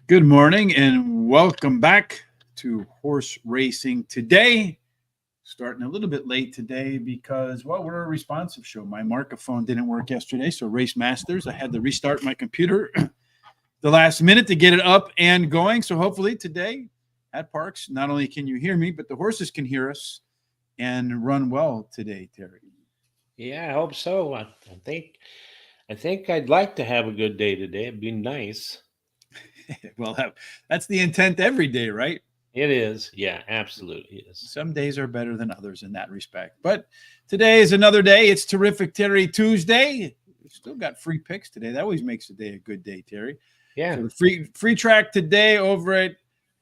Good morning and welcome back to Horse Racing Today. Starting a little bit late today because, well, we're a responsive show. My microphone didn't work yesterday, so Race Masters, I had to restart my computer the last minute to get it up and going. So hopefully today at Parx, not only can you hear me, but the horses can hear us and run well today, Terry. Yeah, I hope so. I think I'd like to have a good day today. It'd be nice. Well, that's the intent every day, right? It is. Yeah, absolutely is. Some days are better than others in that respect. But today is another day. It's Terrific Terry Tuesday. We've still got free picks today. That always makes the day a good day, Terry. Yeah. So the free track today over at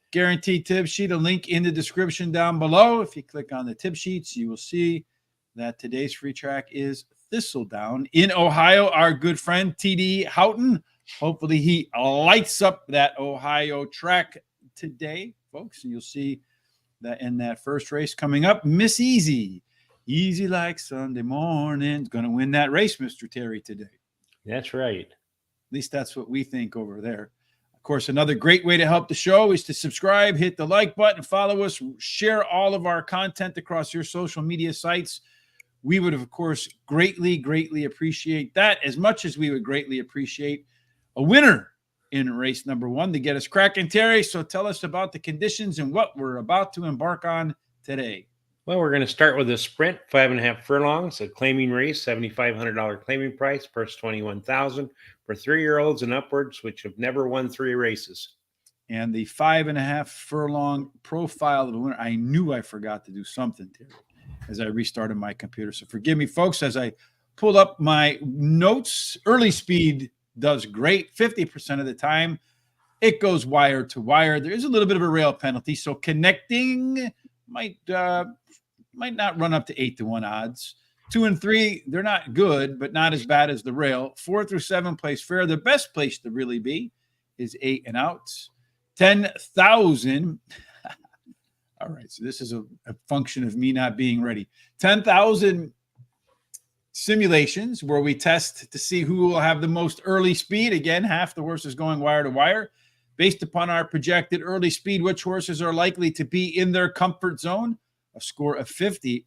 Guaranteed Tip Sheet, a link in the description down below. If you click on the tip sheets, you will see that today's free track is Thistledown in Ohio. Our good friend TD Houghton. Hopefully he lights up that Ohio track today, folks. And you'll see that in that first race coming up, Miss Easy. Easy like Sunday morning. Is going to win that race, Mr. Terry, today. That's right. At least that's what we think over there. Of course, another great way to help the show is to subscribe, hit the like button, follow us, share all of our content across your social media sites. We would, of course, greatly appreciate that, as much as we would greatly appreciate a winner in race number one to get us cracking, Terry. So tell us about the conditions and what we're about to embark on today. Well, we're going to start with a sprint, 5.5 furlongs, a claiming race, $7,500 claiming price, purse $21,000 for 3-year-olds and upwards, which have never won 3 races. And the 5.5 furlong profile of the winner. I knew I forgot to do something, Terry, as I restarted my computer. So forgive me, folks, as I pulled up my notes. Early speed does great 50% of the time. It goes wire to wire. There is a little bit of a rail penalty, so connecting might not run up to 8-1 odds. 2 and 3, they're not good, but not as bad as the rail. 4 through 7 place fair. The best place to really be is 8 and outs. 10,000. All right, so this is a function of me not being ready. 10,000 simulations where we test to see who will have the most early speed. Again, half the horses going wire to wire. Based upon our projected early speed, which horses are likely to be in their comfort zone, a score of 50%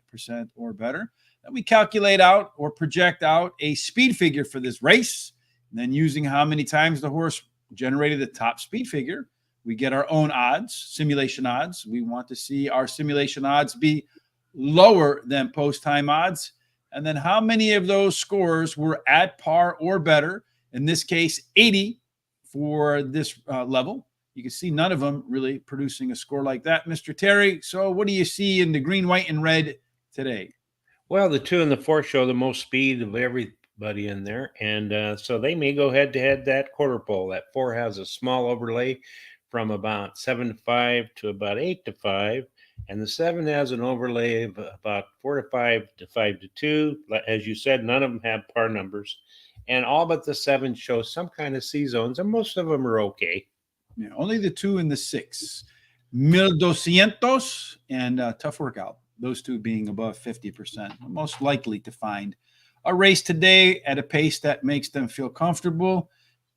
or better. Then we calculate out or project out a speed figure for this race. And then using how many times the horse generated the top speed figure, we get our own odds, simulation odds. We want to see our simulation odds be lower than post-time odds. And then how many of those scores were at par or better? In this case, 80 for this level. You can see none of them really producing a score like that, Mr. Terry. So what do you see in the green, white, and red today? Well, the 2 and the 4 show the most speed of everybody in there. And so they may go head-to-head that quarter pole. That 4 has a small overlay from about 7-5 to about 8-5. And the 7 has an overlay of about 4-5 to 5-2. As you said, none of them have par numbers. And all but the 7 show some kind of C zones, and most of them are okay. Yeah, only the 2 and the 6. 1200 and Tough Workout. Those 2 being above 50%. Most likely to find a race today at a pace that makes them feel comfortable.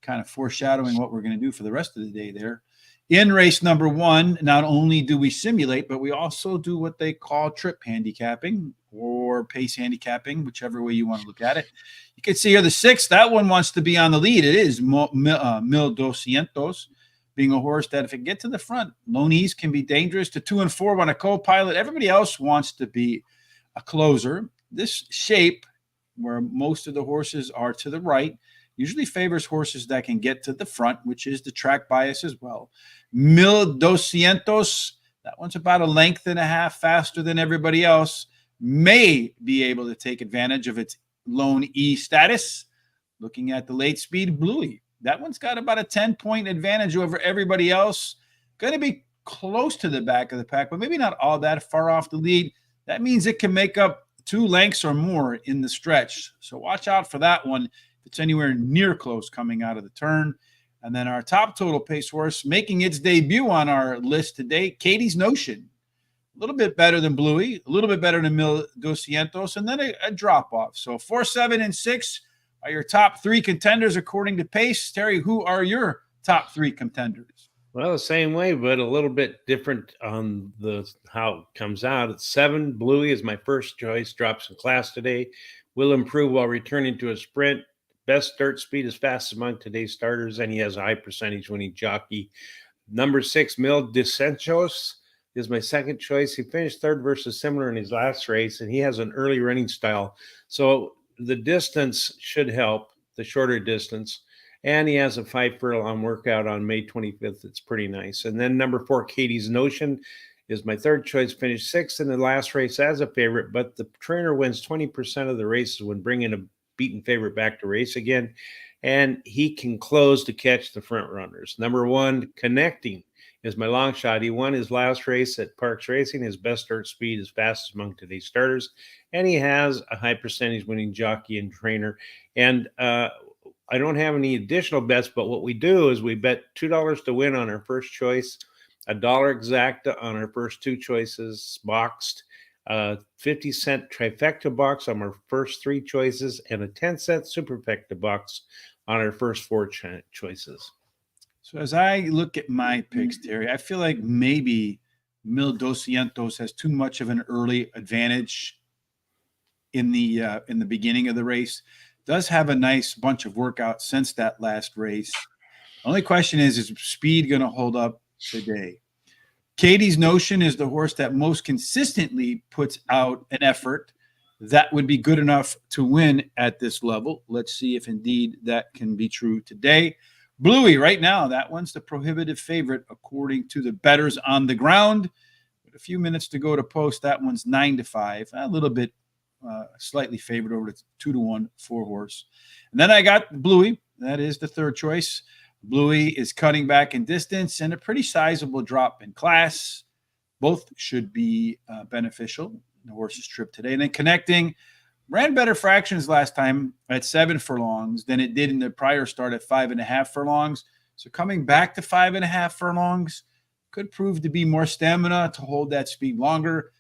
Kind of foreshadowing what we're going to do for the rest of the day there. In race number 1, not only do we simulate, but we also do what they call trip handicapping or pace handicapping, whichever way you want to look at it. You can see here the 6, that one wants to be on the lead. It is 1200, being a horse that if it gets to the front, Loney's can be dangerous. To 2 and 4 want a co-pilot. Everybody else wants to be a closer. This shape, where most of the horses are to the right, usually favors horses that can get to the front, which is the track bias as well. 1200, that one's about a length and a half faster than everybody else, may be able to take advantage of its lone E status. Looking at the late speed, Bluey, that one's got about a 10-point advantage over everybody else. Going to be close to the back of the pack, but maybe not all that far off the lead. That means it can make up 2 lengths or more in the stretch. So watch out for that one. If it's anywhere near close coming out of the turn. And then our top total pace horse making its debut on our list today, Katie's Notion. A little bit better than Bluey, a little bit better than 1200, and then a drop-off. So 4, 7, and 6 are your top 3 contenders according to pace. Terry, who are your top 3 contenders? Well, the same way, but a little bit different on the how it comes out. It's 7. Bluey is my first choice. Drops in class today. Will improve while returning to a sprint. Best start speed is fastest among today's starters, and he has a high percentage winning jockey. Number 6, Mil Desenchos is my second choice. He finished third versus similar in his last race, and he has an early running style. So the distance should help, the shorter distance. And he has a 5 furlong workout on May 25th. It's pretty nice. And then number 4, Katie's Notion is my third choice. Finished sixth in the last race as a favorite, but the trainer wins 20% of the races when bringing a beaten favorite back to race again. And he can close to catch the front runners. Number 1, Connecting is my long shot. He won his last race at Parx Racing. His best start speed is fastest among today's starters. And he has a high percentage winning jockey and trainer. And I don't have any additional bets, but what we do is we bet $2 to win on our first choice, $1 exacta on our first 2 choices boxed, 50-cent trifecta box on our first 3 choices, and a 10-cent superfecta box on our first 4 choices. So as I look at my picks, Terry, I feel like maybe Mil Doscientos has too much of an early advantage in the beginning of the race. Does have a nice bunch of workouts since that last race. Only question is speed going to hold up today? Katie's Notion is the horse that most consistently puts out an effort that would be good enough to win at this level. Let's see if indeed that can be true today. Bluey, right now, that one's the prohibitive favorite according to the bettors on the ground. With a few minutes to go to post, that one's 9-5, a little bit slightly favored over the 2-1 4-horse. And then I got Bluey. That is the third choice. Bluey is cutting back in distance and a pretty sizable drop in class. Both should be beneficial in the horse's trip today. And then Connecting ran better fractions last time at 7 furlongs than it did in the prior start at 5.5 furlongs. So coming back to 5.5 furlongs could prove to be more stamina to hold that speed longer.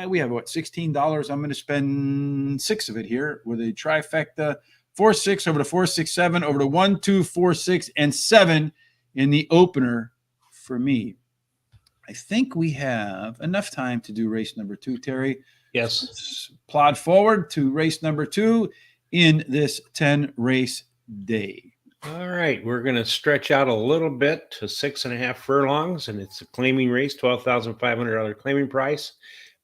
We have what, $16. I'm going to spend 6 of it here with a trifecta 4-6 over to 4-6-7 over to 1-2 4-6 and 7 in the opener for me. I think we have enough time to do race number 2, Terry. Yes. Let's plod forward to race number 2 in this 10-race day. All right, we're going to stretch out a little bit to 6.5 furlongs, and it's a claiming race, $12,500 claiming price.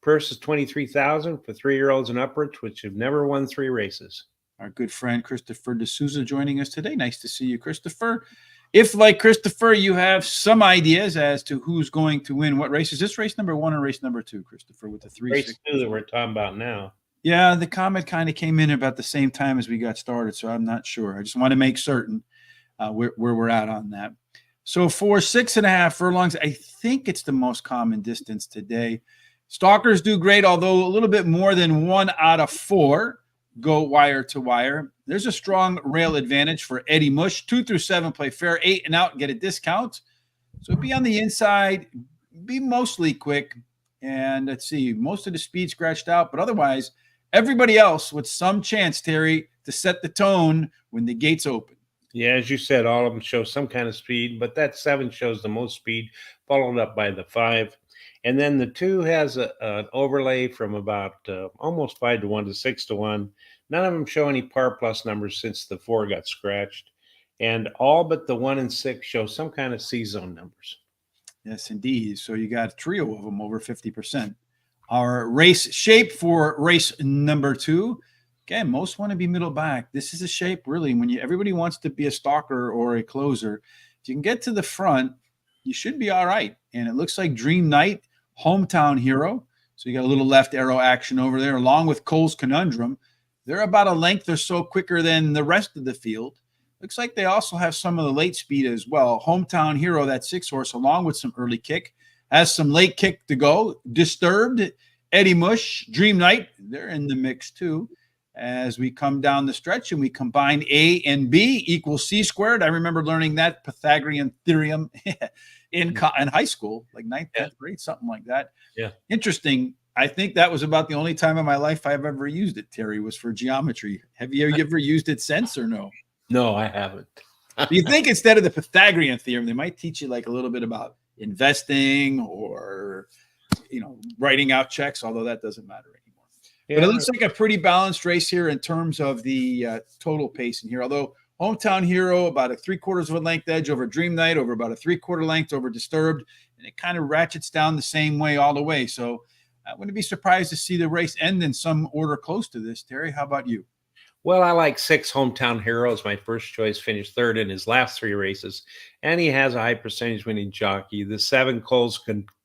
Purse is $23,000 for 3-year-olds and upwards, which have never won 3 races. Our good friend Christopher D'Souza joining us today. Nice to see you, Christopher. If, like Christopher, you have some ideas as to who's going to win what race, is this race number 1 or race number 2, Christopher, with the 3? Race 2 that we're talking about now. Yeah, the comment kind of came in about the same time as we got started, so I'm not sure. I just want to make certain where we're at on that. So for 6.5 furlongs, I think it's the most common distance today. Stalkers do great, although a little bit more than 1 out of 4 go wire to wire. There's a strong rail advantage for Eddie Mush. 2 through 7 play fair, 8 and out, get a discount. So be on the inside, be mostly quick. And let's see, most of the speed scratched out, but otherwise, everybody else with some chance, Terry, to set the tone when the gates open. Yeah, as you said, all of them show some kind of speed, but that 7 shows the most speed, followed up by the 5. And then the 2 has an overlay from about almost 5-1 to 6-1. None of them show any par plus numbers since the 4 got scratched. And all but the 1 and 6 show some kind of C-zone numbers. Yes, indeed. So you got a trio of them over 50%. Our race shape for race number 2. Again, most want to be middle back. This is a shape, really, when everybody wants to be a stalker or a closer. If you can get to the front, you should be all right. And it looks like Dream Knight, hometown hero. So you got a little left arrow action over there, along with Cole's Conundrum. They're about a length or so quicker than the rest of the field. Looks like they also have some of the late speed as well. Hometown hero, that 6-horse, along with some early kick, has some late kick to go. Disturbed, Eddie Mush, Dream Knight, they're in the mix too. As we come down the stretch and we combine A and B equals C squared. I remember learning that Pythagorean theorem in high school, like 9th, 10th grade, something like that. Yeah. Interesting. I think that was about the only time in my life I've ever used it, Terry, was for geometry. Have you ever used it since or no? No, I haven't. Do you think instead of the Pythagorean theorem, they might teach you like a little bit about investing or, writing out checks, although that doesn't matter anymore. But it looks like a pretty balanced race here in terms of the total pace in here. Although Hometown Hero, about a 3/4 of a length edge over Dream Night, over about a 3/4 length over Disturbed, and it kind of ratchets down the same way all the way. So I wouldn't be surprised to see the race end in some order close to this. Terry, how about you? Well, I like 6 Hometown Heroes. My first choice finished third in his last 3 races, and he has a high percentage winning jockey. The 7 Coles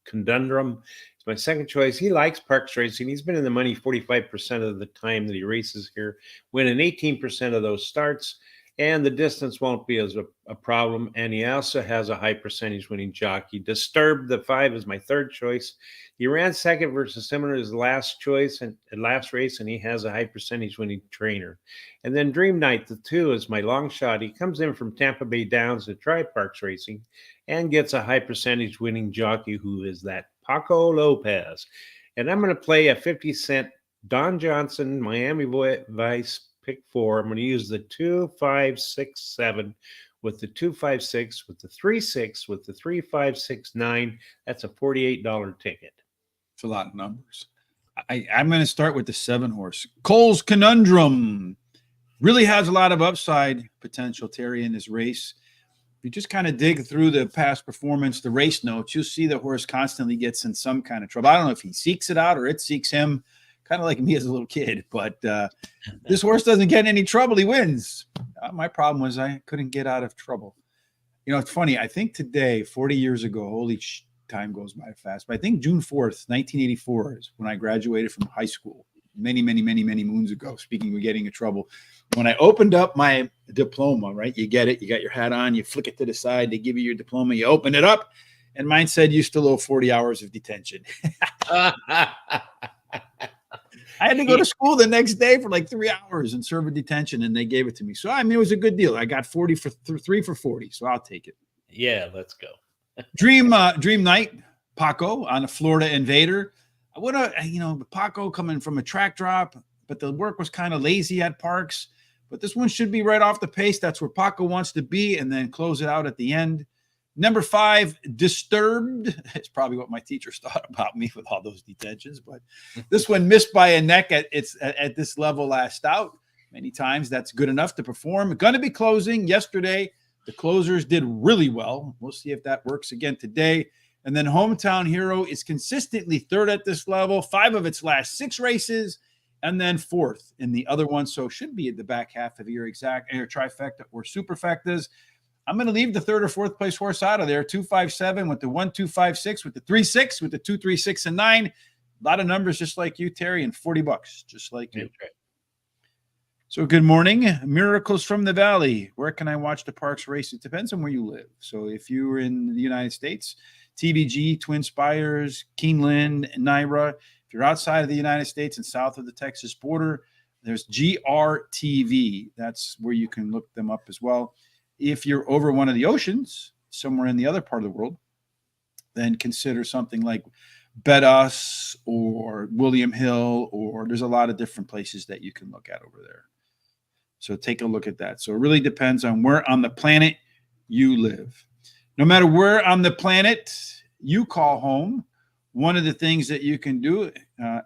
Conundrum is my second choice. He likes Parx racing. He's been in the money 45% of the time that he races here, winning 18% of those starts, and the distance won't be as a problem. And he also has a high percentage winning jockey. Disturbed, the 5, is my third choice. He ran second versus similar his last choice and last race, and he has a high percentage winning trainer. And then Dream Night, the 2, is my long shot. He comes in from Tampa Bay Downs to try Parx racing and gets a high percentage winning jockey, who is that Paco Lopez. And I'm going to play a 50-cent Don Johnson Miami Vice pick 4. I'm going to use the 2, 5, 6, 7 with the 2, 5, 6 with the 3, 6 with the 3, 5, 6, 9. That's a $48 ticket. It's a lot of numbers. I'm going to start with the 7 horse. Coles Conundrum really has a lot of upside potential, Terry, in this race. If you just kind of dig through the past performance, the race notes, you'll see the horse constantly gets in some kind of trouble. I don't know if he seeks it out or it seeks him, kind of like me as a little kid. But this horse doesn't get in any trouble. He wins. My problem was I couldn't get out of trouble. It's funny. I think today, 40 years ago, time goes by fast. But I think June 4th, 1984 is when I graduated from high school. Many, many, many, many moons ago. Speaking of getting in trouble, when I opened up my diploma, right? You get it. You got your hat on. You flick it to the side. They give you your diploma. You open it up, and mine said you still owe 40 hours of detention. I had to go to school the next day for like 3 hours and serve a detention, and they gave it to me. So, it was a good deal. I got 40 for 3 for 40, so I'll take it. Yeah, let's go. Dream Night, Paco on a Florida Invader. I would have, Paco coming from a track drop, but the work was kind of lazy at Parx. But this one should be right off the pace. That's where Paco wants to be, and then close it out at the end. Number 5, Disturbed. It's probably what my teachers thought about me with all those detentions, but this one missed by a neck at this level last out. Many times that's good enough to perform. Going to be closing yesterday. The closers did really well. We'll see if that works again today. And then Hometown Hero is consistently third at this level, 5 of its last 6 races, and then 4th in the other one. So should be at the back half of your trifecta or superfectas. I'm going to leave the 3rd or 4th place horse out of there. 2, 5, 7 with the 1, 2, 5, 6 with the 3, 6 with the 2, 3, 6, and 9. A lot of numbers just like you, Terry, and $40 just like you. Right. So good morning. Miracles from the Valley. Where can I watch the Parx race? It depends on where you live. So if you're in the United States, TVG, Twin Spires, Keeneland, Naira. If you're outside of the United States and south of the Texas border, there's GRTV. That's where you can look them up as well. If you're over one of the oceans, somewhere in the other part of the world, then consider something like Bet Us or William Hill, or there's a lot of different places that you can look at over there. So take a look at that. So it really depends on where on the planet you live. No matter where on the planet you call home, one of the things that you can do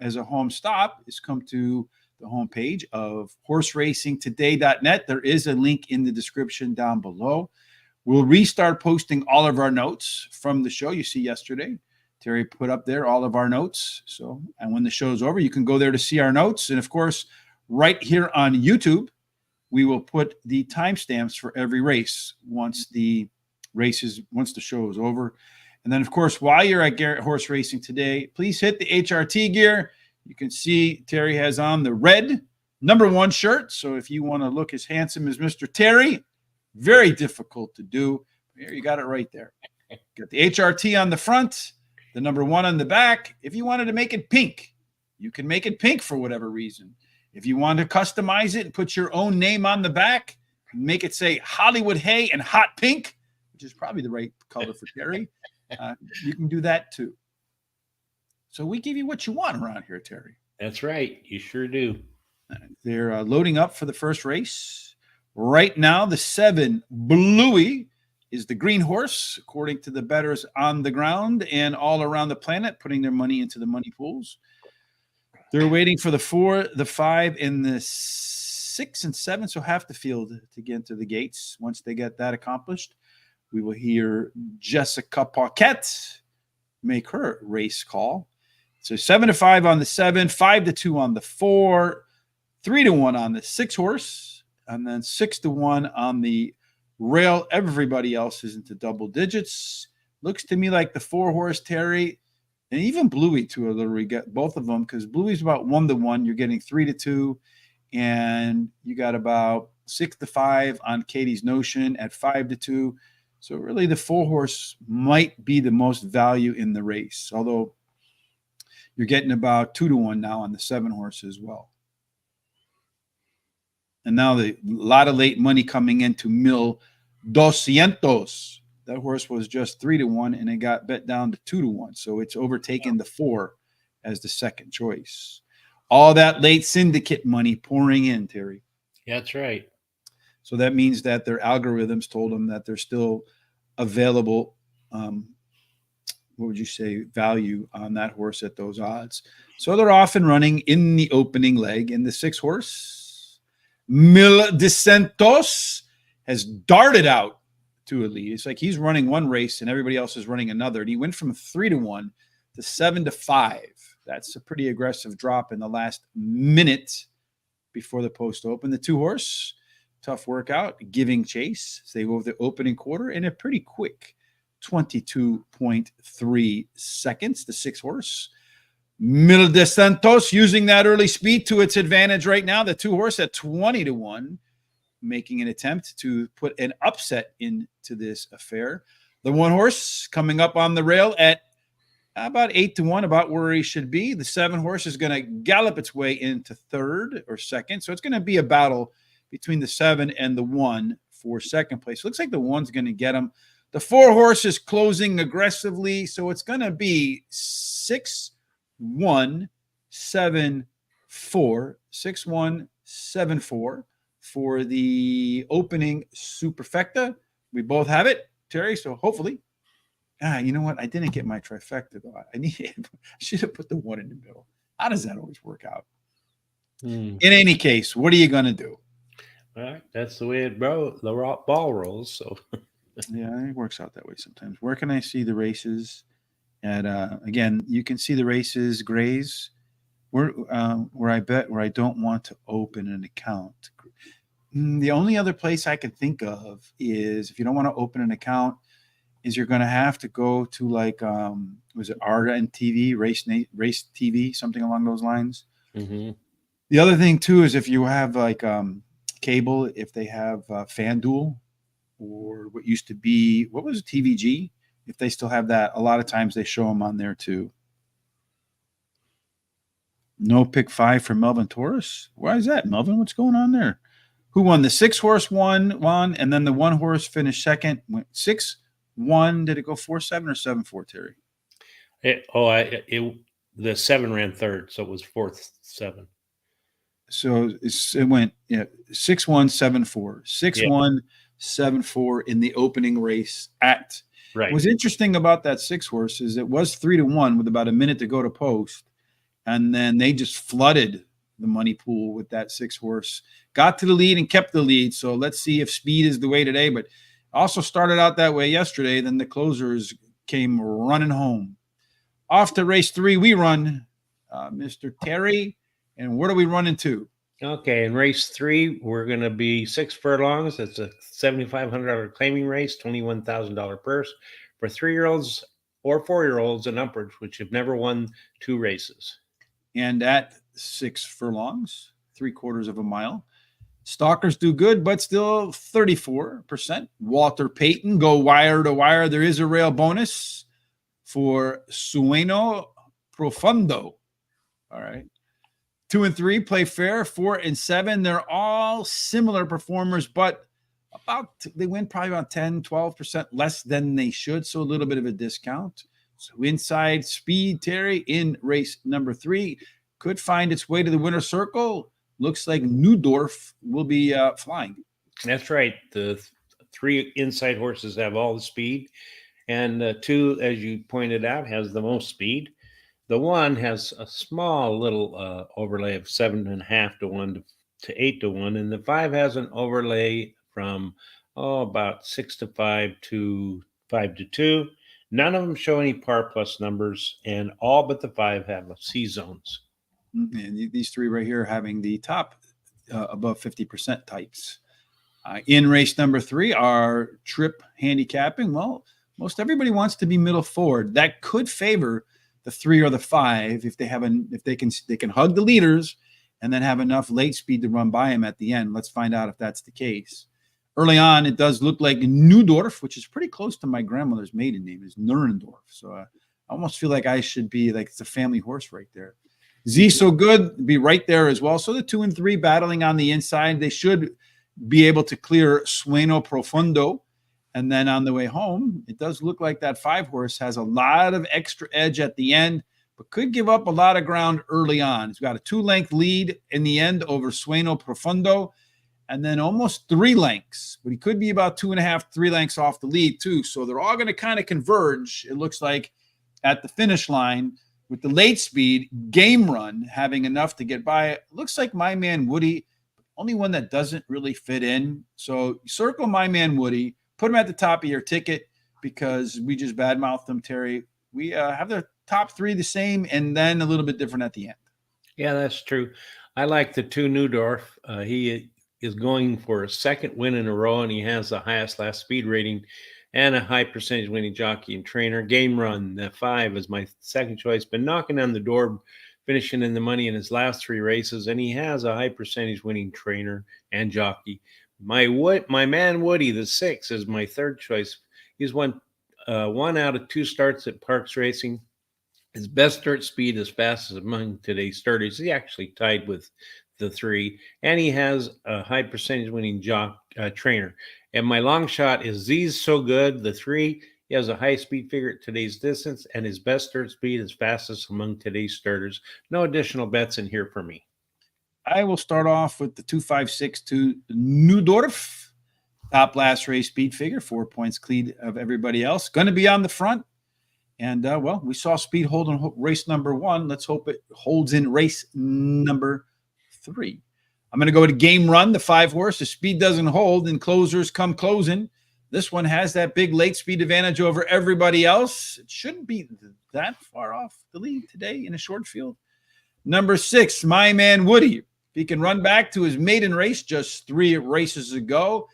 as a home stop is come to the homepage of horseracingtoday.net. There is a link in the description down below. We'll restart posting all of our notes from the show. You see yesterday, Terry put up there all of our notes. So, and when the show's over, you can go there to see our notes. And of course, right here on YouTube, we will put the timestamps for every race once the show is over. And then, of course, while you're at Garrett Horse Racing Today, please hit the HRT gear. You can see Terry has on the red number 1 shirt. So if you want to look as handsome as Mr. Terry, very difficult to do. Here, you got it right there. Got the HRT on the front, the number 1 on the back. If you wanted to make it pink, you can make it pink for whatever reason. If you want to customize it and put your own name on the back, make it say Hollywood Hay and Hot Pink, which is probably the right color for Terry. You can do that too. So we give you what you want around here, Terry. That's right. You sure do. They're loading up for the first race. Right now, the 7 Bluey is the green horse, according to the bettors on the ground and all around the planet, putting their money into the money pools. They're waiting for the 4, the 5, and the 6 and 7, so half the field to get into the gates. Once they get that accomplished, we will hear Jessica Paquette make her race call. So 7-5 on the 7, 5-2 on the 4, 3-1 on the 6 horse, and then 6-1 on the rail. Everybody else is into double digits. Looks to me like the 4 horse, Terry, and even Bluey to a little. We get both of them because Bluey's about 1-1. You're getting 3-2, and you got about 6-5 on Katie's Notion at 5-2. So really, the 4 horse might be the most value in the race, although you're getting about 2-1 now on the 7 horse as well. And now a lot of late money coming into 1,200. That horse was just 3-1, and it got bet down to 2-1. So it's overtaken the 4 as the second choice. All that late syndicate money pouring in, Terry. Yeah, that's right. So that means that their algorithms told them that they're still available. What would you say, value on that horse at those odds. So they're off and running in the opening leg. And the 6 horse, Mil de Santos, has darted out to a lead. It's like he's running one race and everybody else is running another. And he went from 3-1 to 7-5. That's a pretty aggressive drop in the last minute before the post open. The 2 horse, tough workout, giving chase. So they go over the opening quarter in a pretty quick 22.3 seconds. The 6 horse, Mil de Santos, using that early speed to its advantage right now. The 2 horse at 20-1, making an attempt to put an upset into this affair. The 1 horse coming up on the rail at about 8-1, about where he should be. The 7 horse is going to gallop its way into 3rd or 2nd. So it's going to be a battle between the 7 and the 1 for 2nd place. Looks like the 1's going to get him. The 4 horse is closing aggressively, so it's going to be 6-1-7-4, 6-1-7-4 for the opening superfecta. We both have it, Terry, so hopefully. You know what? I didn't get my trifecta, though. I should have put the 1 in the middle. How does that always work out? In any case, what are you going to do? All right, that's the way the ball rolls, so... Yeah, it works out that way sometimes. Where can I see the races? And again, you can see the races, Grays, where I don't want to open an account. The only other place I can think of is if you don't want to open an account, is you're going to have to go to like was it Arda and TV, Race TV, something along those lines. Mm-hmm. The other thing too is if you have like cable, if they have FanDuel. Or what used to be, what was it, TVG? If they still have that, a lot of times they show them on there too. No pick 5 for Melvin Torres. Why is that, Melvin? What's going on there? Who won? The 6 horse won, and then the 1 horse finished second. Went 6-1. Did it go 4-7 or 7-4, Terry? The 7 ran 3rd, so it was 4th-7. So it went 6-1, 7-4, 6-1. 7-4 in the opening race at. Right. What's interesting about that 6 horse is it was 3-1 with about a minute to go to post, and then they just flooded the money pool with that 6 horse. Got to the lead and kept the lead. So let's see if speed is the way today. But also started out that way yesterday. Then the closers came running home. Off to race 3 we run, Mr. Terry. And where do we run into? Okay, in race 3, we're going to be 6 furlongs. It's a $7,500 claiming race, $21,000 purse for 3-year-olds or 4-year-olds and upwards, which have never won 2 races. And at 6 furlongs, 3/4 of a mile, stalkers do good, but still 34%. Walter Payton, go wire to wire. There is a rail bonus for Sueno Profundo. All right. 2 and 3 play fair. 4 and 7, they're all similar performers, but they win probably about 10-12% less than they should, so a little bit of a discount. So inside speed, Terry, in race number 3, could find its way to the winner's circle. Looks like Neudorf will be flying. That's right. The three inside horses have all the speed, and two, as you pointed out, has the most speed. The one has a small little overlay of 7.5 to 1 to 8 to 1, and the five has an overlay from about 6 to 5 to 5 to 2. None of them show any par plus numbers, and all but the five have C zones. And these three right here having the top above 50% types. In race number 3, our trip handicapping. Well, most everybody wants to be middle forward. That could favor the 3 or the 5 if they can hug the leaders and then have enough late speed to run by them at the end. Let's find out if that's the case. Early on, it does look like Neudorf, which is pretty close to my grandmother's maiden name, is Nurendorf. So I almost feel like I should be like, it's a family horse right there. Z So Good be right there as well. So the 2 and 3 battling on the inside. They should be able to clear Sueno Profundo. And then on the way home, it does look like that 5 horse has a lot of extra edge at the end, but could give up a lot of ground early on. He's got a 2-length lead in the end over Sueno Profundo, and then almost 3 lengths, but he could be about 2.5, 3 lengths off the lead too. So they're all going to kind of converge, it looks like, at the finish line, with the late speed Game Run having enough to get by. It looks like My Man Woody, only one that doesn't really fit in. So circle My Man Woody, put him at the top of your ticket, because we just badmouthed him, Terry. We have the top 3 the same, and then a little bit different at the end. Yeah, that's true. I like the 2 Neudorf. He is going for a second win in a row, and he has the highest last speed rating and a high percentage winning jockey and trainer. Game Run, the 5, is my second choice. Been knocking on the door, finishing in the money in his last 3 races, and he has a high percentage winning trainer and jockey. My man Woody, the 6, is my third choice. He's won 1 out of 2 starts at Parx Racing. His best start speed is fastest among today's starters. He actually tied with the 3, and he has a high percentage winning trainer. And my long shot is Z's So Good, the 3. He has a high speed figure at today's distance, and his best start speed is fastest among today's starters. No additional bets in here for me. I will start off with the 256 Neudorf. Top last race speed figure, 4 points clead of everybody else. Going to be on the front. And, well, we saw speed hold in race number 1. Let's hope it holds in race number 3. I'm going to go to Game Run, the 5 horse. The speed doesn't hold, and closers come closing. This one has that big late speed advantage over everybody else. It shouldn't be that far off the lead today in a short field. Number 6, My Man Woody. If he can run back to his maiden race just 3 races ago,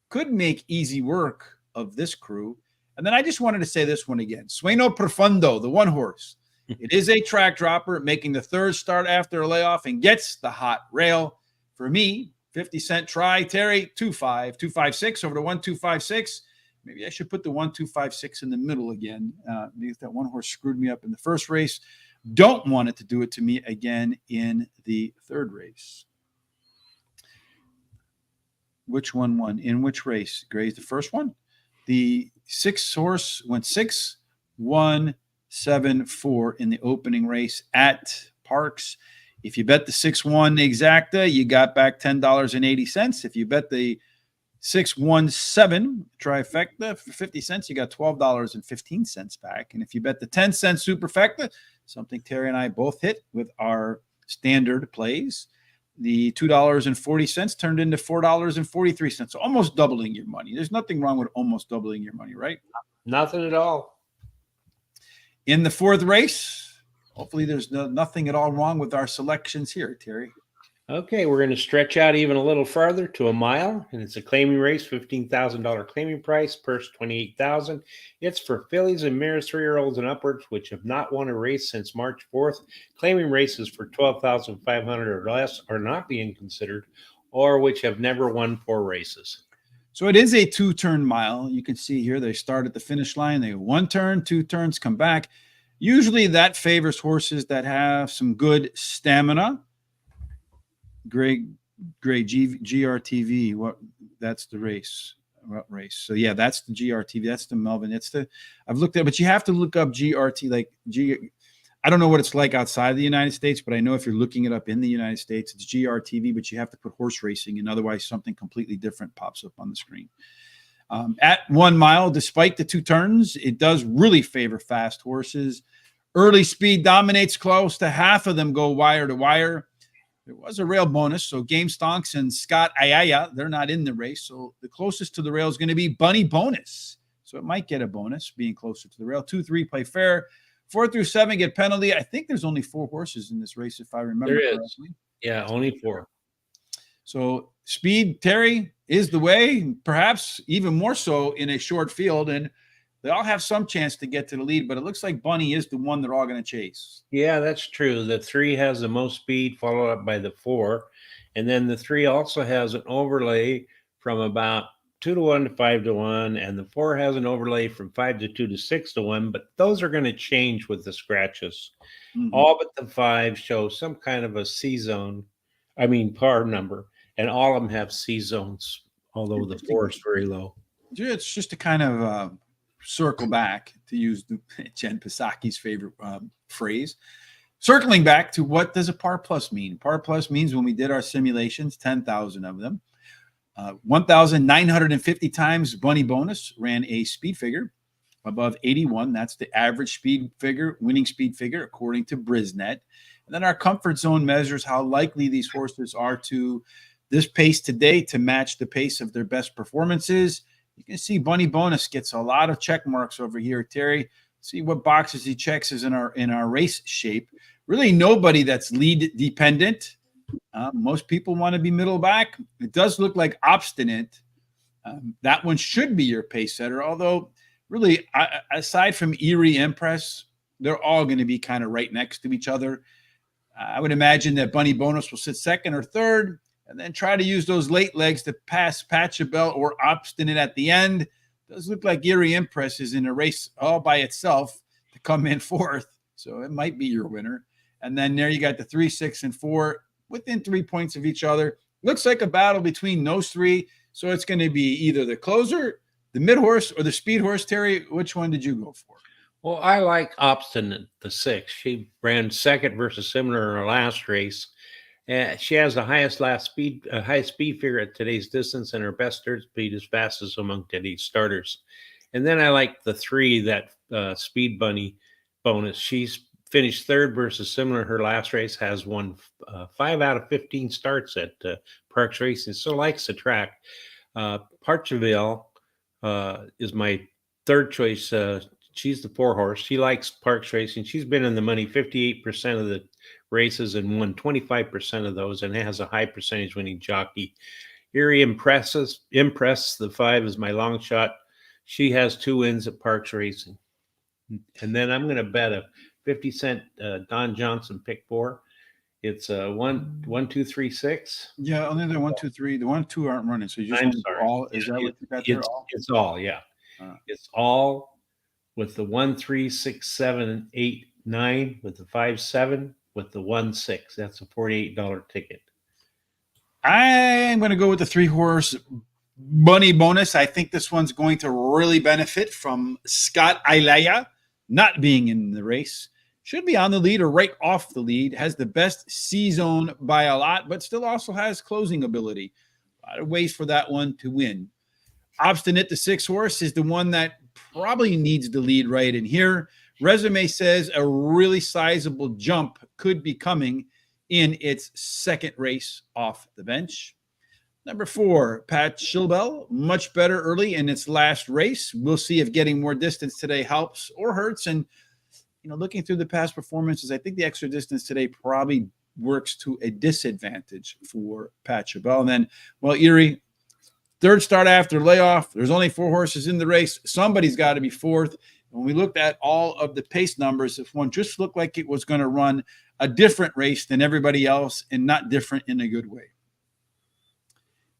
could make easy work of this crew. And then I just wanted to say this one again. Sueno Profundo, the 1 horse. It is a track dropper, making the 3rd start after a layoff and gets the hot rail. For me, 50-cent try, Terry, 256 over to 1256. Maybe I should put the 1256 in the middle again, because that 1 horse screwed me up in the first race. Don't want it to do it to me again in the 3rd race. Which one won? In which race? Gray's the first one. The 6 horse went 6, 1, 7, 4 in the opening race at Parx. If you bet the 6-1 exacta, you got back $10.80. If you bet the 6-1-7 trifecta for 50 cents, you got $12.15 back. And if you bet the 10-cent superfecta, something Terry and I both hit with our standard plays, the $2.40 turned into $4.43. So almost doubling your money. There's nothing wrong with almost doubling your money, right? Nothing at all. In the 4th race, hopefully there's nothing at all wrong with our selections here, Terry. Okay, we're going to stretch out even a little farther to a mile, and it's a claiming race, $15,000 claiming price, purse $28,000. It's for fillies and mares, 3-year-olds and upwards, which have not won a race since March 4th. Claiming races for $12,500 or less are not being considered, or which have never won 4 races. So it is a 2-turn mile. You can see here they start at the finish line. They 1 turn, 2 turns, come back. Usually that favors horses that have some good stamina. GRTV, that's the race. What race? So yeah, that's the GRTV. That's the Melvin. I've looked at, but you have to look up GRT, like I don't know what it's like outside the United States, but I know if you're looking it up in the United States, it's GRTV, but you have to put horse racing, and otherwise something completely different pops up on the screen. At 1 mile, despite the 2 turns, it does really favor fast horses. Early speed dominates. Close to half of them go wire to wire. There was a rail bonus, so Game Stonks and Scott Ayaya, they're not in the race. So the closest to the rail is going to be Bunny Bonus. So it might get a bonus being closer to the rail. 2, 3 play fair. 4 through 7 get penalty. I think there's only 4 horses in this race, if I remember correctly. Yeah, only 4. So speed, Terry, is the way, perhaps even more so in a short field. And they all have some chance to get to the lead, but it looks like Bunny is the one they're all going to chase. Yeah, that's true. The 3 has the most speed, followed up by the 4. And then the 3 also has an overlay from about 2 to 1 to 5 to 1. And the 4 has an overlay from 5 to 2 to 6 to 1. But those are going to change with the scratches. Mm-hmm. All but the 5 show some kind of a C zone, par number. And all of them have C zones, although the 4 is very low. It's just to kind of circle back, to use Jen Psaki's favorite phrase. Circling back to, what does a par plus mean? Par plus means, when we did our simulations, 10,000 of them, 1,950 times Bunny Bonus ran a speed figure above 81. That's the average speed figure, winning speed figure, according to Brisnet. And then our comfort zone measures how likely these horses are to this pace today to match the pace of their best performances. You can see Bunny Bonus gets a lot of check marks over here, Terry. See what boxes he checks is in our race shape. Really nobody that's lead dependent. Most people want to be middle back. It does look like Obstinate. That one should be your pace setter, although really, aside from Erie Empress, they're all going to be kind of right next to each other. I would imagine that Bunny Bonus will sit second or third, and then try to use those late legs to pass Pachelbel or Obstinate at the end. Does look like Erie Empress is in a race all by itself to come in fourth, so it might be your winner. And then there you got the 3, 6, and 4 within 3 points of each other. Looks like a battle between those 3, so it's going to be either the closer, the mid horse, or the speed horse. Terry, which one did you go for? Well, I like Obstinate, the 6. She ran second versus similar in her last race. She has the highest speed figure at today's distance, and her best start speed is fastest among today's starters. And then I like the 3, that Speed Bunny Bonus. She's finished third versus similar. Her last race, has won 5 out of 15 starts at Parx Racing, so likes the track. Pachelbel is my third choice. She's the 4 horse. She likes Parx Racing. She's been in the money 58% of the races and won 25% of those, and has a high percentage winning jockey. Erie Empress, the 5, is my long shot. She has 2 wins at Parx Racing. And then I'm going to bet a 50-cent Don Johnson pick 4. It's 1, 2, 3, 6. Yeah, only the 1, 2, 3. The 1, 2 aren't running. So you just want to do all. Is that what you got there? It's all, yeah. It's all with the 1, 3, 6, 7, 8, 9, with the 5, 7, with the 1, 6. That's a $48 ticket. I'm going to go with the 3 horse Bunny Bonus. I think this one's going to really benefit from Scott Ayala not being in the race. Should be on the lead or right off the lead. Has the best C zone by a lot, but still also has closing ability. A lot of ways for that one to win. Obstinate, the 6 horse, is the one that probably needs the lead right in here. Resume says a really sizable jump could be coming in its second race off the bench. Number 4, Pachelbel, much better early in its last race. We'll see if getting more distance today helps or hurts. And, looking through the past performances, I think the extra distance today probably works to a disadvantage for Pachelbel. And then, Erie, third start after layoff. There's only 4 horses in the race. Somebody's got to be fourth. When we looked at all of the pace numbers, if one just looked like it was going to run a different race than everybody else, and not different in a good way.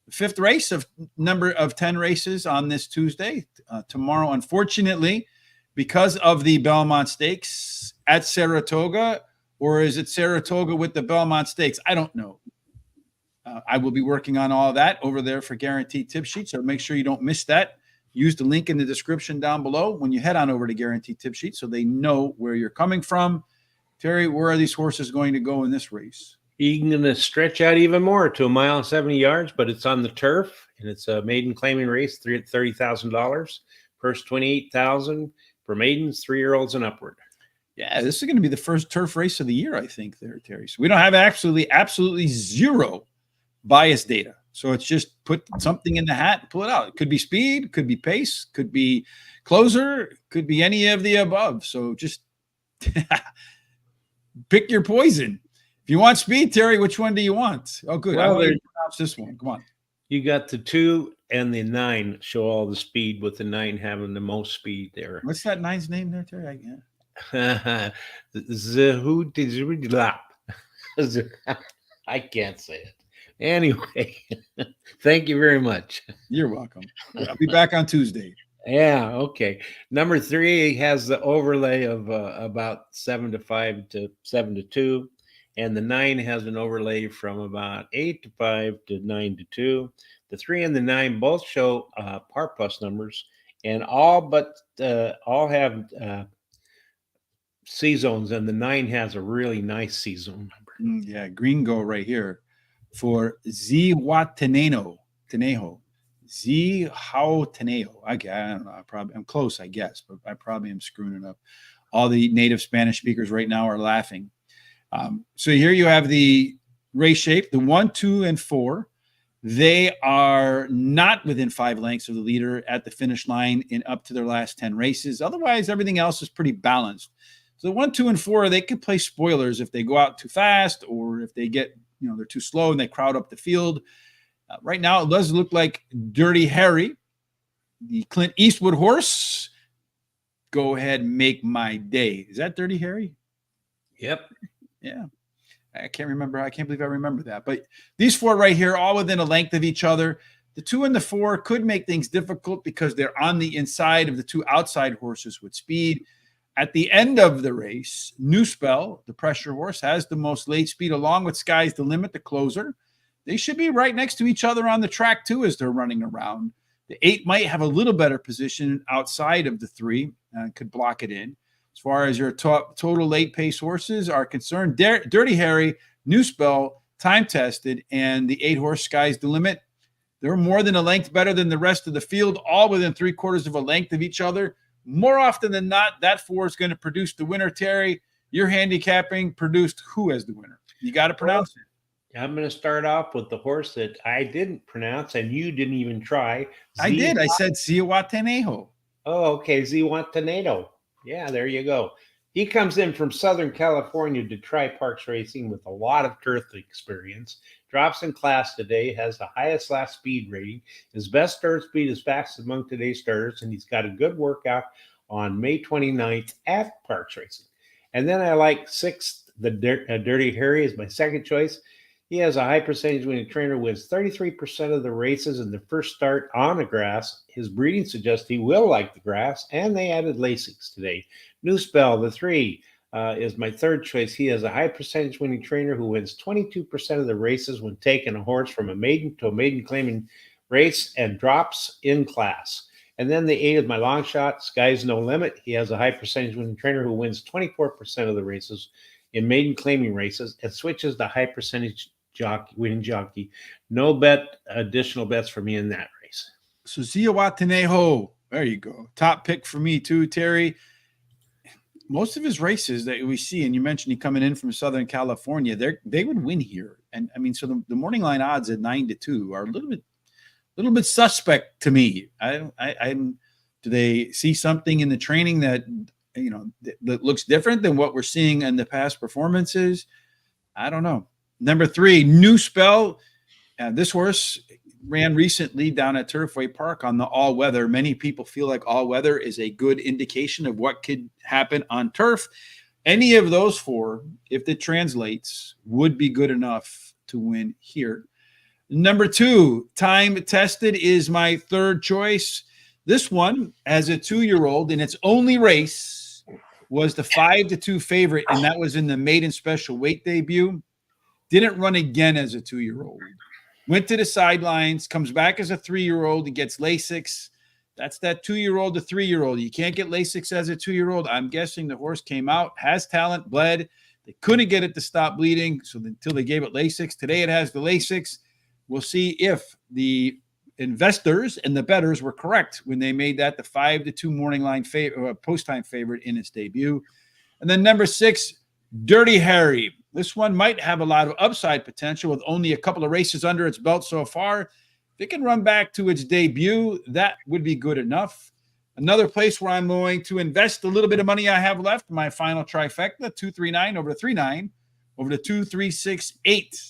The 5th race of number of 10 races on this Tuesday. Tomorrow, unfortunately, because of the Belmont Stakes at Saratoga, or is it Saratoga with the Belmont Stakes? I don't know. I will be working on all of that over there for Guaranteed Tip Sheet, so make sure you don't miss that. Use the link in the description down below when you head on over to Guaranteed Tip Sheet so they know where you're coming from. Terry, where are these horses going to go in this race? You're going to stretch out even more to 1.70 miles, but it's on the turf, and it's a maiden claiming race, $30,000. First 28,000 for maidens, 3-year-olds and upward. Yeah, this is going to be the first turf race of the year, I think, there, Terry. So we don't have absolutely zero bias data. So it's just put something in the hat and pull it out. It could be speed, could be pace, could be closer, could be any of the above. So just pick your poison. If you want speed, Terry, which one do you want? Oh, good. Well, I want you to pronounce this one. Come on. You got the 2 and the 9 show all the speed, with the 9 having the most speed there. What's that 9's name there, Terry? I can't say it. Anyway, thank you very much. You're welcome. I'll be back on Tuesday. Yeah, okay. Number 3 has the overlay of about 7-5 to 7-2, and the 9 has an overlay from about 8-5 to 9-2. The 3 and the 9 both show par plus numbers, and all have C zones, and the 9 has a really nice C zone number. Yeah, green go right here for Zihuatanejo. Zihuatanejo. I don't know. I'm close, I guess, but I probably am screwing it up. All the native Spanish speakers right now are laughing. So here you have the race shape, the 1, 2, and 4. They are not within 5 lengths of the leader at the finish line in up to their last 10 races. Otherwise, everything else is pretty balanced. So the 1, 2, and 4, they could play spoilers if they go out too fast, or if they get, they're too slow and they crowd up the field. Right now, it does look like Dirty Harry, the Clint Eastwood horse. Go ahead, make my day. Is that Dirty Harry? Yep. Yeah. I can't remember. I can't believe I remember that. But these 4 right here, all within a length of each other. The 2 and the 4 could make things difficult because they're on the inside of the 2 outside horses with speed. At the end of the race, New Spell, the pressure horse, has the most late speed, along with Sky's the Limit, the closer. They should be right next to each other on the track, too, as they're running around. The 8 might have a little better position outside of the 3 and could block it in. As far as your total late pace horses are concerned, Dirty Harry, New Spell, time tested, and the 8 horse Sky's the Limit, they're more than a length better than the rest of the field, all within 3/4 of a length of each other. More often than not, that 4 is going to produce the winner. Terry, your handicapping produced who as the winner? You got to pronounce it. I'm going to start off with the horse that I didn't pronounce and you didn't even try. I did. I said Zihuatanejo. Oh, okay. Zihuatanejo. Yeah, there you go. He comes in from Southern California to try Parx racing with a lot of turf experience. Drops in class today, has the highest last speed rating. His best start speed is fastest among today's starters, and he's got a good workout on May 29th at Parx racing. And then I like 6th, the Dirty Harry is my second choice. He has a high percentage winning trainer, wins 33% of the races in the first start on the grass. His breeding suggests he will like the grass, and they added Lasix today. New Spell, the 3, is my third choice. He has a high percentage winning trainer who wins 22% of the races when taking a horse from a maiden to a maiden claiming race and drops in class. And then the 8 is my long shot, Sky's No Limit. He has a high percentage winning trainer who wins 24% of the races in maiden claiming races and switches the high percentage winning jockey. No additional bets for me in that race. So Zihuatanejo, there you go. Top pick for me too, Terry. Most of his races that we see, and you mentioned he coming in from Southern California, they would win here. And I mean, so the morning line odds at 9-2 are a little bit suspect to me. Do they see something in the training that that looks different than what we're seeing in the past performances? I don't know. Number 3, New Spell. This horse ran recently down at Turfway Park on the all-weather. Many people feel like all-weather is a good indication of what could happen on turf. Any of those 4, if it translates, would be good enough to win here. Number 2, time tested, is my third choice. This one, as a 2-year-old, in its only race, was the 5-2 favorite, and that was in the maiden special weight debut. Didn't run again as a 2-year-old. Went to the sidelines, comes back as a 3-year-old and gets Lasix. That's that 2-year-old to 3-year-old. You can't get Lasix as a 2-year-old. I'm guessing the horse came out, has talent, bled, They couldn't get it to stop bleeding, so until they gave it Lasix. Today it has the Lasix. We'll see if the investors and the bettors were correct when they made that the 5-2 morning line post time favorite in its debut. And then number 6, Dirty Harry. This one might have a lot of upside potential with only a couple of races under its belt so far. If it can run back to its debut, that would be good enough. Another place where I'm going to invest a little bit of money I have left, my final trifecta, 239 over to 39, over to 2, 3, 6, 8,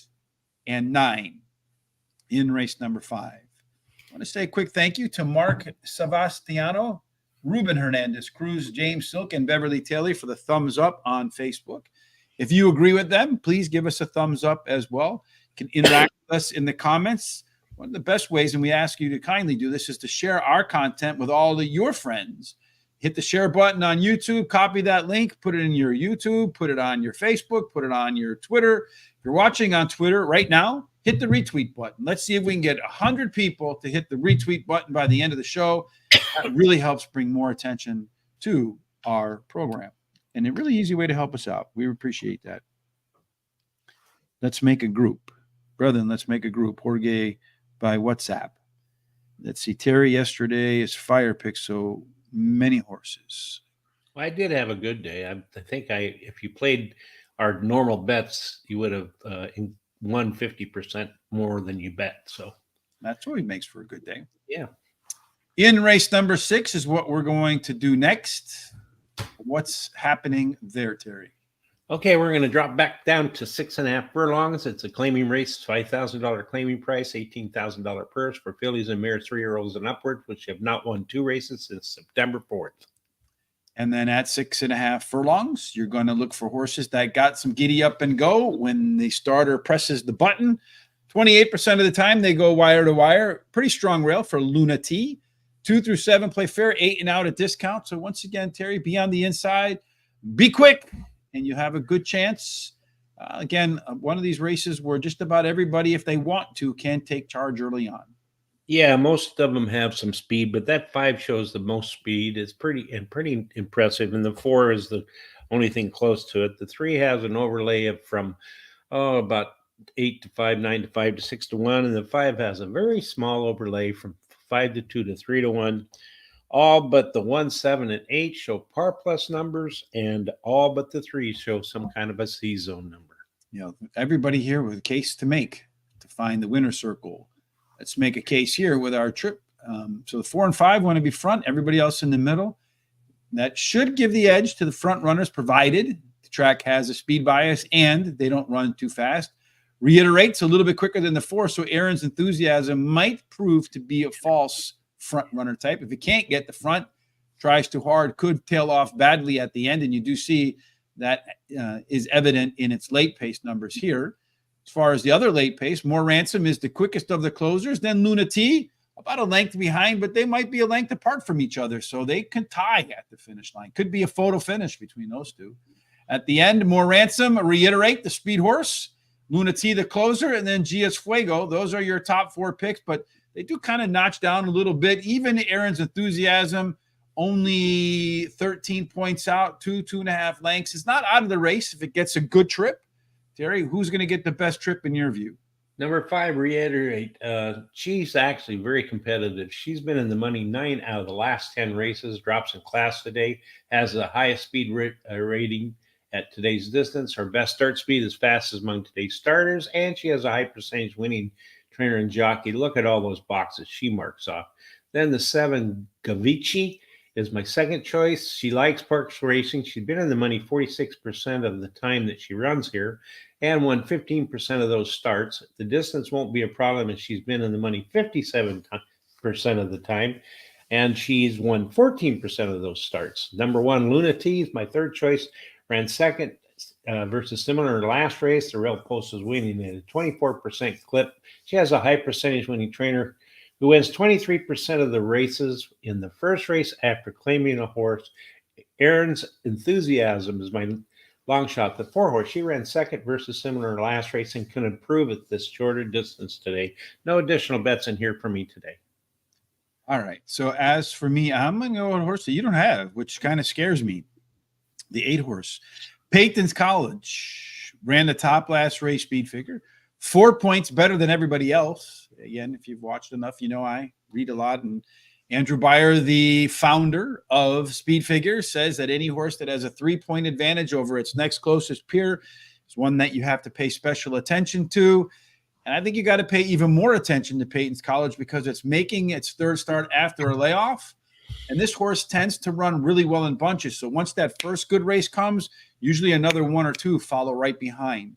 and 9 in race number 5. I want to say a quick thank you to Mark Sebastiano, Ruben Hernandez Cruz, James Silk, and Beverly Taylor for the thumbs up on Facebook. If you agree with them, please give us a thumbs up as well. You can interact with us in the comments. One of the best ways, and we ask you to kindly do this, is to share our content with all of your friends. Hit the share button on YouTube, copy that link, put it in your YouTube, put it on your Facebook, put it on your Twitter. If you're watching on Twitter right now, hit the retweet button. Let's see if we can get 100 people to hit the retweet button by the end of the show. That really helps bring more attention to our program. And a really easy way to help us out. We appreciate that. Let's make a group. Brethren, let's make a group. Jorge by WhatsApp. Let's see. Terry yesterday is fire pick, so many horses. Well, I did have a good day. I think if you played our normal bets, you would have won 50% more than you bet. So that's what makes for a good day. Yeah. In race number 6 is what we're going to do next. What's happening there, Terry? Okay, we're going to drop back down to 6.5 furlongs. It's a claiming race, $5,000 claiming price, $18,000 purse for fillies and mares 3-year-olds and upward, which have not won 2 races since September 4th. And then at 6.5 furlongs, you're going to look for horses that got some giddy up and go when the starter presses the button. 28% of the time, they go wire to wire. Pretty strong rail for Luna T. 2 through 7 play fair, 8 and out at discount. So once again, Terry, be on the inside, be quick, and you have a good chance. One of these races where just about everybody, if they want to, can take charge early on. Yeah, most of them have some speed, but that 5 shows the most speed. It's pretty impressive, and the 4 is the only thing close to it. The 3 has an overlay of from about 8 to 5, 9 to 5 to 6 to 1, and the 5 has a very small overlay from 5 to 2 to 3 to 1. All but the 1, 7, and 8 show par plus numbers, and all but the 3 show some kind of a C zone number. You know, everybody here with a case to make to find the winner circle. Let's make a case here with our trip. So the 4 and 5 want to be front, everybody else in the middle. That should give the edge to the front runners, provided the track has a speed bias and they don't run too fast. Reiterates a little bit quicker than the 4, so Aaron's Enthusiasm might prove to be a false front runner type. If it can't get the front, tries too hard, could tail off badly at the end, and you do see that is evident in its late pace numbers here. As far as the other late pace, More Ransom is the quickest of the closers. Then Luna T, about a length behind, but they might be a length apart from each other, so they can tie at the finish line. Could be a photo finish between those two. At the end, More Ransom, reiterate, the speed horse, Luna T, the closer, and then Gia's Fuego. Those are your top 4 picks, but they do kind of notch down a little bit. Even Aaron's Enthusiasm, only 13 points out, 2.5 lengths. It's not out of the race if it gets a good trip. Terry, who's going to get the best trip in your view? Number 5, Reiterate. She's actually very competitive. She's been in the money 9 out of the last 10 races, drops in class today, has the highest speed rating at today's distance. Her best start speed is fastest among today's starters, and she has a high percentage winning trainer and jockey. Look at all those boxes she marks off. Then the 7, Gavici, is my second choice. She likes Parx racing. She's been in the money 46% of the time that she runs here and won 15% of those starts. The distance won't be a problem, and she's been in the money 57% of the time, and she's won 14% of those starts. Number 1, Luna T, is my third choice. Ran second versus similar last race. The rail post is winning at a 24% clip. She has a high percentage winning trainer who wins 23% of the races in the first race after claiming a horse. Aaron's Enthusiasm is my long shot. The 4 horse, she ran second versus similar last race and can improve at this shorter distance today. No additional bets in here for me today. All right. So as for me, I'm going to go with a horse that you don't have, which kind of scares me. The 8 horse, Peyton's College ran the top last race speed figure, 4 points better than everybody else. Again, if you've watched enough, you know I read a lot. And Andrew Beyer, the founder of Speed Figures, says that any horse that has a 3-point advantage over its next closest peer is one that you have to pay special attention to. And I think you got to pay even more attention to Peyton's College because it's making its third start after a layoff. And this horse tends to run really well in bunches. So once that first good race comes, usually another 1 or 2 follow right behind.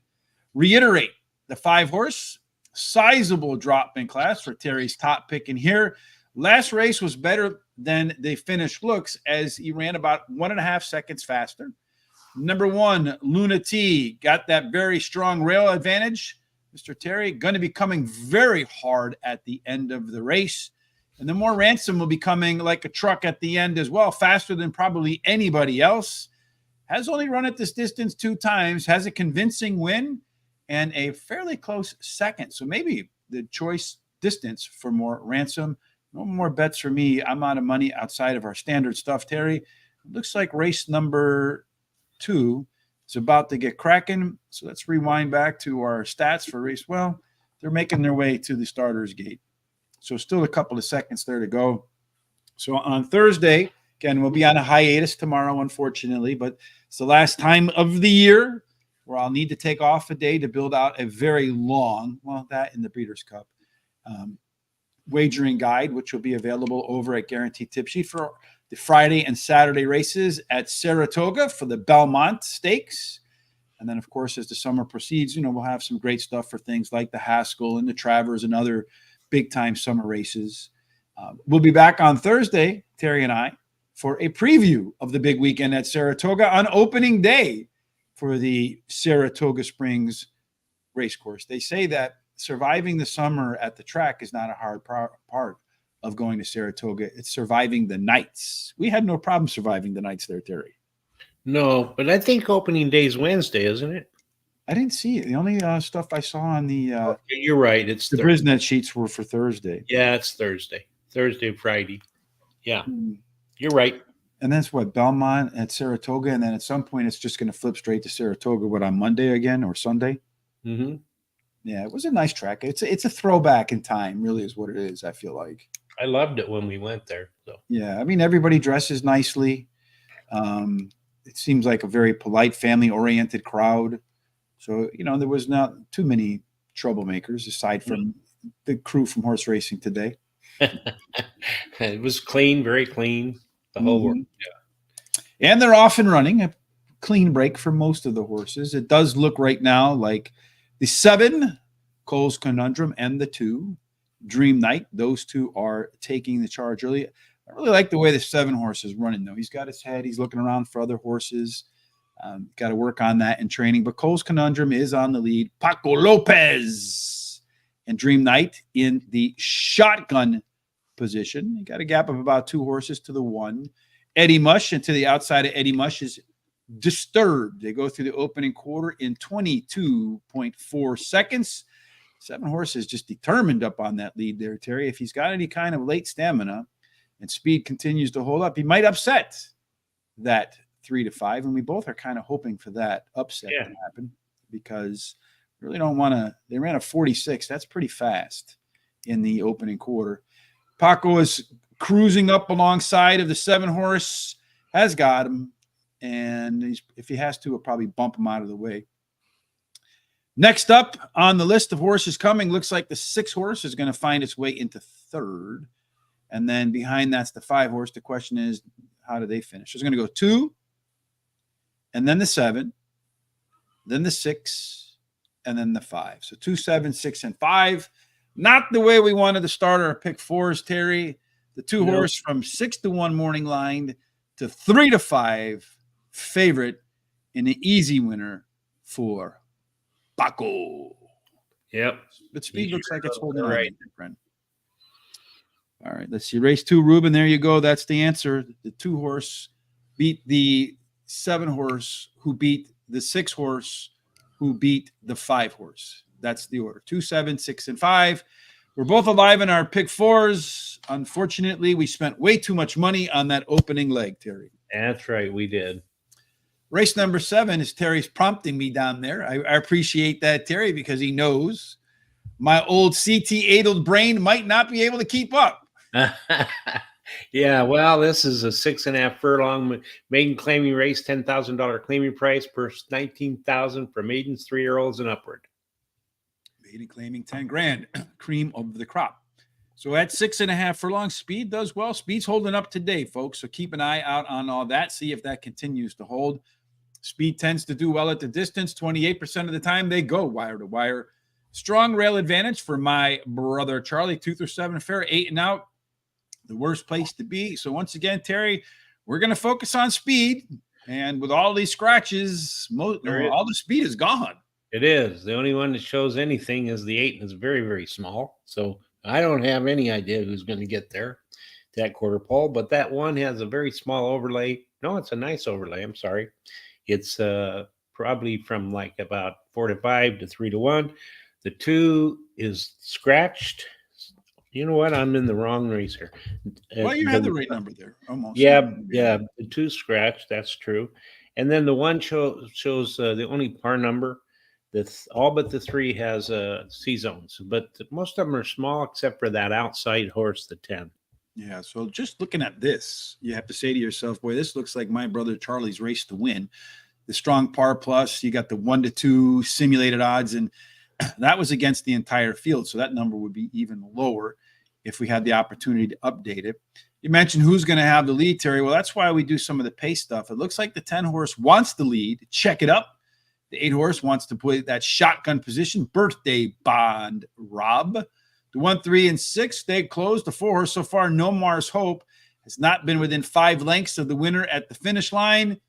Reiterate, the 5 horse, sizable drop in class for Terry's top pick in here. Last race was better than the finish looks as he ran about 1.5 seconds faster. Number 1, Luna T, got that very strong rail advantage. Mr. Terry going to be coming very hard at the end of the race. And the more Ransom will be coming like a truck at the end as well, faster than probably anybody else. Has only run at this distance 2 times, has a convincing win and a fairly close second. So maybe the choice distance for more Ransom. No more bets for me. I'm out of money outside of our standard stuff, Terry. It looks like race number 2 is about to get cracking. So let's rewind back to our stats for race. Well, they're making their way to the starter's gate. So still a couple of seconds there to go. So on Thursday, again, we'll be on a hiatus tomorrow, unfortunately, but it's the last time of the year where I'll need to take off a day to build out a very long, well, that in the Breeders' Cup, wagering guide, which will be available over at Guaranteed Tip Sheet for the Friday and Saturday races at Saratoga for the Belmont Stakes. And then, of course, as the summer proceeds, we'll have some great stuff for things like the Haskell and the Travers and other big-time summer races. We'll be back on Thursday, Terry and I, for a preview of the big weekend at Saratoga on opening day for the Saratoga Springs Racecourse. They say that surviving the summer at the track is not a hard part of going to Saratoga. It's surviving the nights. We had no problem surviving the nights there, Terry. No, but I think opening day is Wednesday, isn't it? I didn't see it. The only stuff I saw on the Okay, you're right. It's the Brisnet sheets were for Thursday. Yeah, it's Thursday, Friday. Yeah, you're right. And that's what, Belmont at Saratoga, and then at some point it's just going to flip straight to Saratoga. What, on Monday again or Sunday? Mm-hmm. Yeah, it was a nice track. It's a throwback in time, really, is what it is. I feel like I loved it when we went there. So yeah, I mean everybody dresses nicely. It seems like a very polite, family-oriented crowd. So, there was not too many troublemakers aside from the crew from horse racing today. It was clean, very clean, the whole world. Yeah. And they're off and running, a clean break for most of the horses. It does look right now like the 7, Cole's Conundrum, and the 2, Dream Knight. Those 2 are taking the charge early. I really like the way the 7 horse is running, though. He's got his head. He's looking around for other horses. Got to work on that in training. But Cole's Conundrum is on the lead. Paco Lopez and Dream Knight in the shotgun position. You got a gap of about 2 horses to the 1. Eddie Mush, and to the outside of Eddie Mush is Disturbed. They go through the opening quarter in 22.4 seconds. 7 horses just determined up on that lead there, Terry. If he's got any kind of late stamina and speed continues to hold up, he might upset that 3-5, and we both are kind of hoping for that upset to happen because we really don't want to. They ran a 46. That's pretty fast in the opening quarter. Paco is cruising up alongside of the 7 horse, has got him, and if he has to, he'll probably bump him out of the way. Next up on the list of horses coming, looks like the 6 horse is going to find its way into 3rd, and then behind that's the 5 horse. The question is, how do they finish? It's going to go 2. And then the 7, then the 6, and then the 5. So 2, 7, 6, and 5. Not the way we wanted to start our pick 4s, Terry. The 2 horse from 6-1 morning line to 3-5 favorite in the easy winner for Paco. Yep. But speed looks like it's holding right, friend. All right, let's see. Race 2, Ruben. There you go. That's the answer. The 2 horse beat the 7 horse, who beat the 6 horse, who beat the 5 horse. That's the order. 2, 7, 6, and 5. We're both alive in our pick 4s. Unfortunately, we spent way too much money on that opening leg, Terry. That's right. We did. Race number 7 is Terry's prompting me down there. I appreciate that, Terry, because he knows my old CT-addled brain might not be able to keep up. Yeah, well, this is a 6.5 furlong maiden claiming race, $10,000 claiming price, purse $19,000 for maidens 3-year-olds and upward. Maiden claiming 10 grand, cream of the crop. So at 6.5 furlong, speed does well. Speed's holding up today, folks. So keep an eye out on all that. See if that continues to hold. Speed tends to do well at the distance. 28% of the time they go wire to wire. Strong rail advantage for my brother Charlie. 2 through 7 fair, 8 and out. The worst place to be. So once again, Terry, we're going to focus on speed. And with all these scratches, all the speed is gone. It is. The only one that shows anything is the 8, and it's very, very small. So I don't have any idea who's going to get there, that quarter pole. But that one has a very small overlay. No, it's a nice overlay. I'm sorry. It's probably from like about 4 to 5 to 3 to 1. The 2 is scratched. You know what? I'm in the wrong race here. Well, you had the right number there. Almost. Yeah. The 2 scratched. That's true. And then the 1 shows the only par number. All but the 3 has C zones, but most of them are small except for that outside horse, the 10. Yeah, so just looking at this, you have to say to yourself, boy, this looks like my brother Charlie's race to win. The strong par plus, you got the 1 to 2 simulated odds, and that was against the entire field. So that number would be even lower if we had the opportunity to update it. You mentioned who's going to have the lead, Terry. Well, that's why we do some of the pace stuff. It looks like the 10 horse wants the lead. Check it up. The 8 horse wants to put that shotgun position. Birthday Bond Rob. The 1, 3, and 6 stay closed. The 4 horse so far, No Mars Hope, has not been within 5 lengths of the winner at the finish line.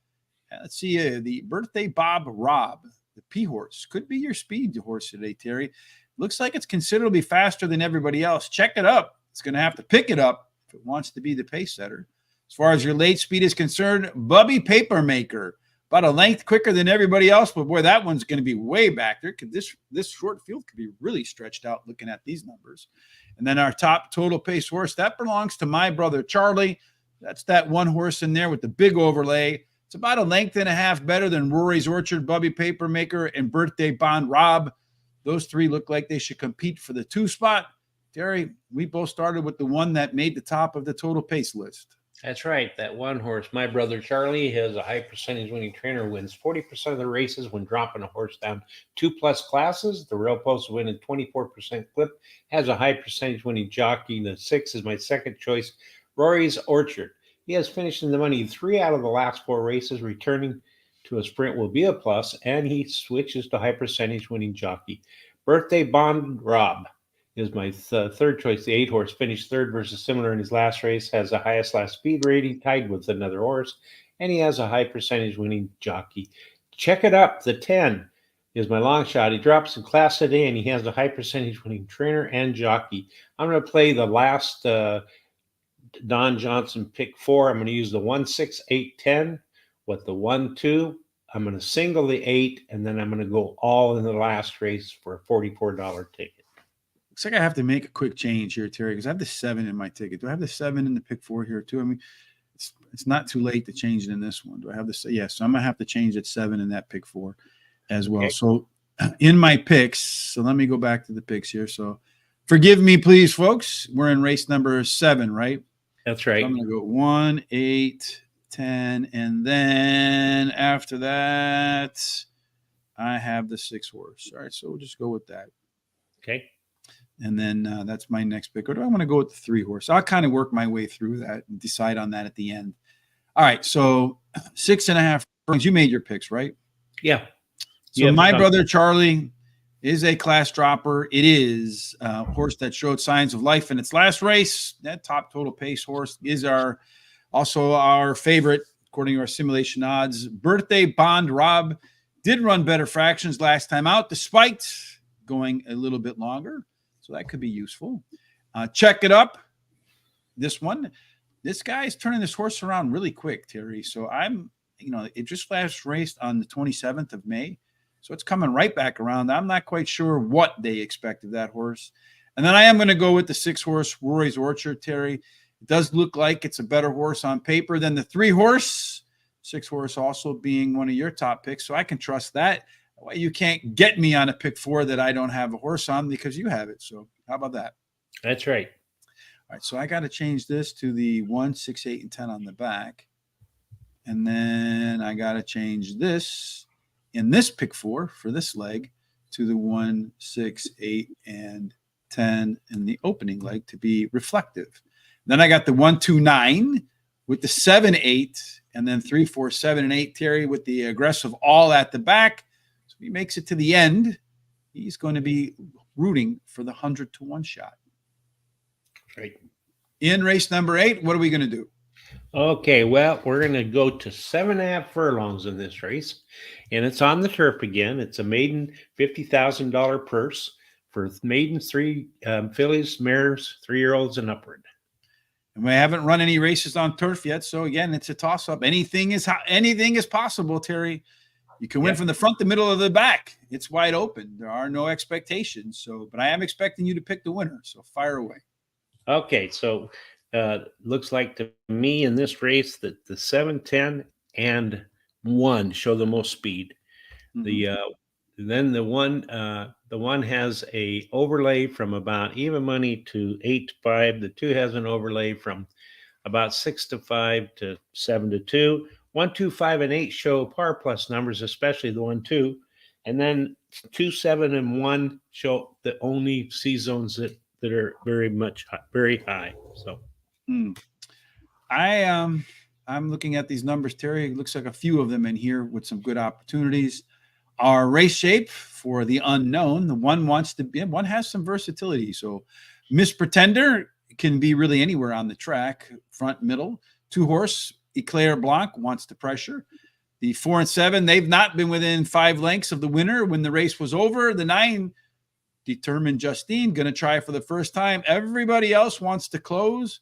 Let's see, the Birthday Bob Rob, the P horse, could be your speed horse today, Terry. Looks like it's considerably faster than everybody else. Check it up. It's going to have to pick it up if it wants to be the pace setter. As far as your late speed is concerned, Bubby Papermaker, about a length quicker than everybody else, but boy, that one's going to be way back there. This short field could be really stretched out looking at these numbers. And then our top total pace horse, that belongs to my brother Charlie. That's that 1 horse in there with the big overlay. It's about a length and a half better than Rory's Orchard, Bubby Papermaker, and Birthday Bond Rob. Those 3 look like they should compete for the 2 spot. Terry, we both started with the one that made the top of the total pace list. That's right. That 1 horse, my brother Charlie, has a high percentage winning trainer, wins 40% of the races when dropping a horse down 2+ classes. The rail post win at 24% clip, has a high percentage winning jockey. The 6 is my second choice, Rory's Orchard. He has finished in the money 3 out of the last 4 races. Returning to a sprint will be a plus, and he switches to high percentage winning jockey. Birthday Bond Rob is my third choice. The 8 horse finished 3rd versus similar in his last race, has the highest last speed rating, tied with another horse, and he has a high percentage winning jockey. Check it up. The 10 is my long shot. He drops in class today, and he has a high percentage winning trainer and jockey. I'm going to play the last Don Johnson pick 4. I'm going to use the 1, 6, 8, 10 with the 1, 2. I'm going to single the 8, and then I'm going to go all in the last race for a $44 ticket. Looks like I have to make a quick change here, Terry, because I have the 7 in my ticket. Do I have the 7 in the pick 4 here too? I mean, it's not too late to change it in this one. Do I have this? Yes, so I'm going to have to change that 7 in that pick 4 as well. Okay. So in my picks, so let me go back to the picks here. So forgive me, please, folks. We're in race number 7, right? That's right. So I'm going to go 1, 8, 10, and then after that, I have the 6 horse. All right, so we'll just go with that. Okay. And then that's my next pick. Or do I want to go with the 3 horse? I'll kind of work my way through that and decide on that at the end. All right, so 6.5. You made your picks, right? Yeah. So my brother Charlie is a class dropper. It is a horse that showed signs of life in its last race. That top total pace horse is also our favorite, according to our simulation odds. Birthday Bond Rob did run better fractions last time out, despite going a little bit longer. So that could be useful. Check it up. This guy's turning this horse around really quick, Terry. So it just last raced on the 27th of May. So it's coming right back around. I'm not quite sure what they expect of that horse. And then I am going to go with the 6 horse, Rory's Orchard, Terry. It does look like it's a better horse on paper than the 3 horse. 6 horse also being one of your top picks, so I can trust that. Well, you can't get me on a pick 4 that I don't have a horse on because you have it. So how about that? That's right. All right, so I got to change this to the 1, 6, 8, and 10 on the back. And then I got to change this in this pick 4 for this leg to the 1, 6, 8, and 10 in the opening leg to be reflective. Then I got the 1, 2, 9 with the 7, 8, and then 3, 4, 7, and 8, Terry, with the aggressive all at the back. So he makes it to the end. He's going to be rooting for the 100 to 1 shot. Right. In race number 8, what are we going to do? Okay, well, we're going to go to 7.5 furlongs in this race, and it's on the turf again. It's a maiden $50,000 purse for maidens, 3 fillies, mares, 3-year-olds, and upward. And we haven't run any races on turf yet, so again, it's a toss-up. Anything is possible, Terry. You can win from the front, the middle, or the back. It's wide open. There are no expectations. So, but I am expecting you to pick the winner. So fire away. Okay, so looks like to me in this race that the 7, 10, and 1 show the most speed. Mm-hmm. Then the one has a overlay from about even money to 8 to 5. The 2 has an overlay from about 6 to 5 to 7 to 2. 1, 2, 5, and 8 show par plus numbers, especially the 1, 2, and then 2, 7, and 1 show the only C zones that are very high. So, I'm looking at these numbers, Terry. It looks like a few of them in here with some good opportunities. Our race shape for the unknown, the one has some versatility. So, Miss Pretender can be really anywhere on the track, front, middle. 2 horse. Eclair Blanc wants to pressure. The 4 and 7, they've not been within 5 lengths of the winner when the race was over. The 9, Determined Justine, going to try for the first time. Everybody else wants to close.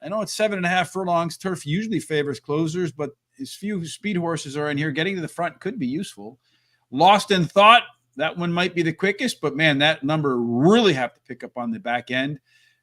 I know it's 7.5 furlongs. Turf usually favors closers, but as few speed horses are in here, getting to the front could be useful. Lost in Thought, that one might be the quickest, but man, that number really have to pick up on the back end.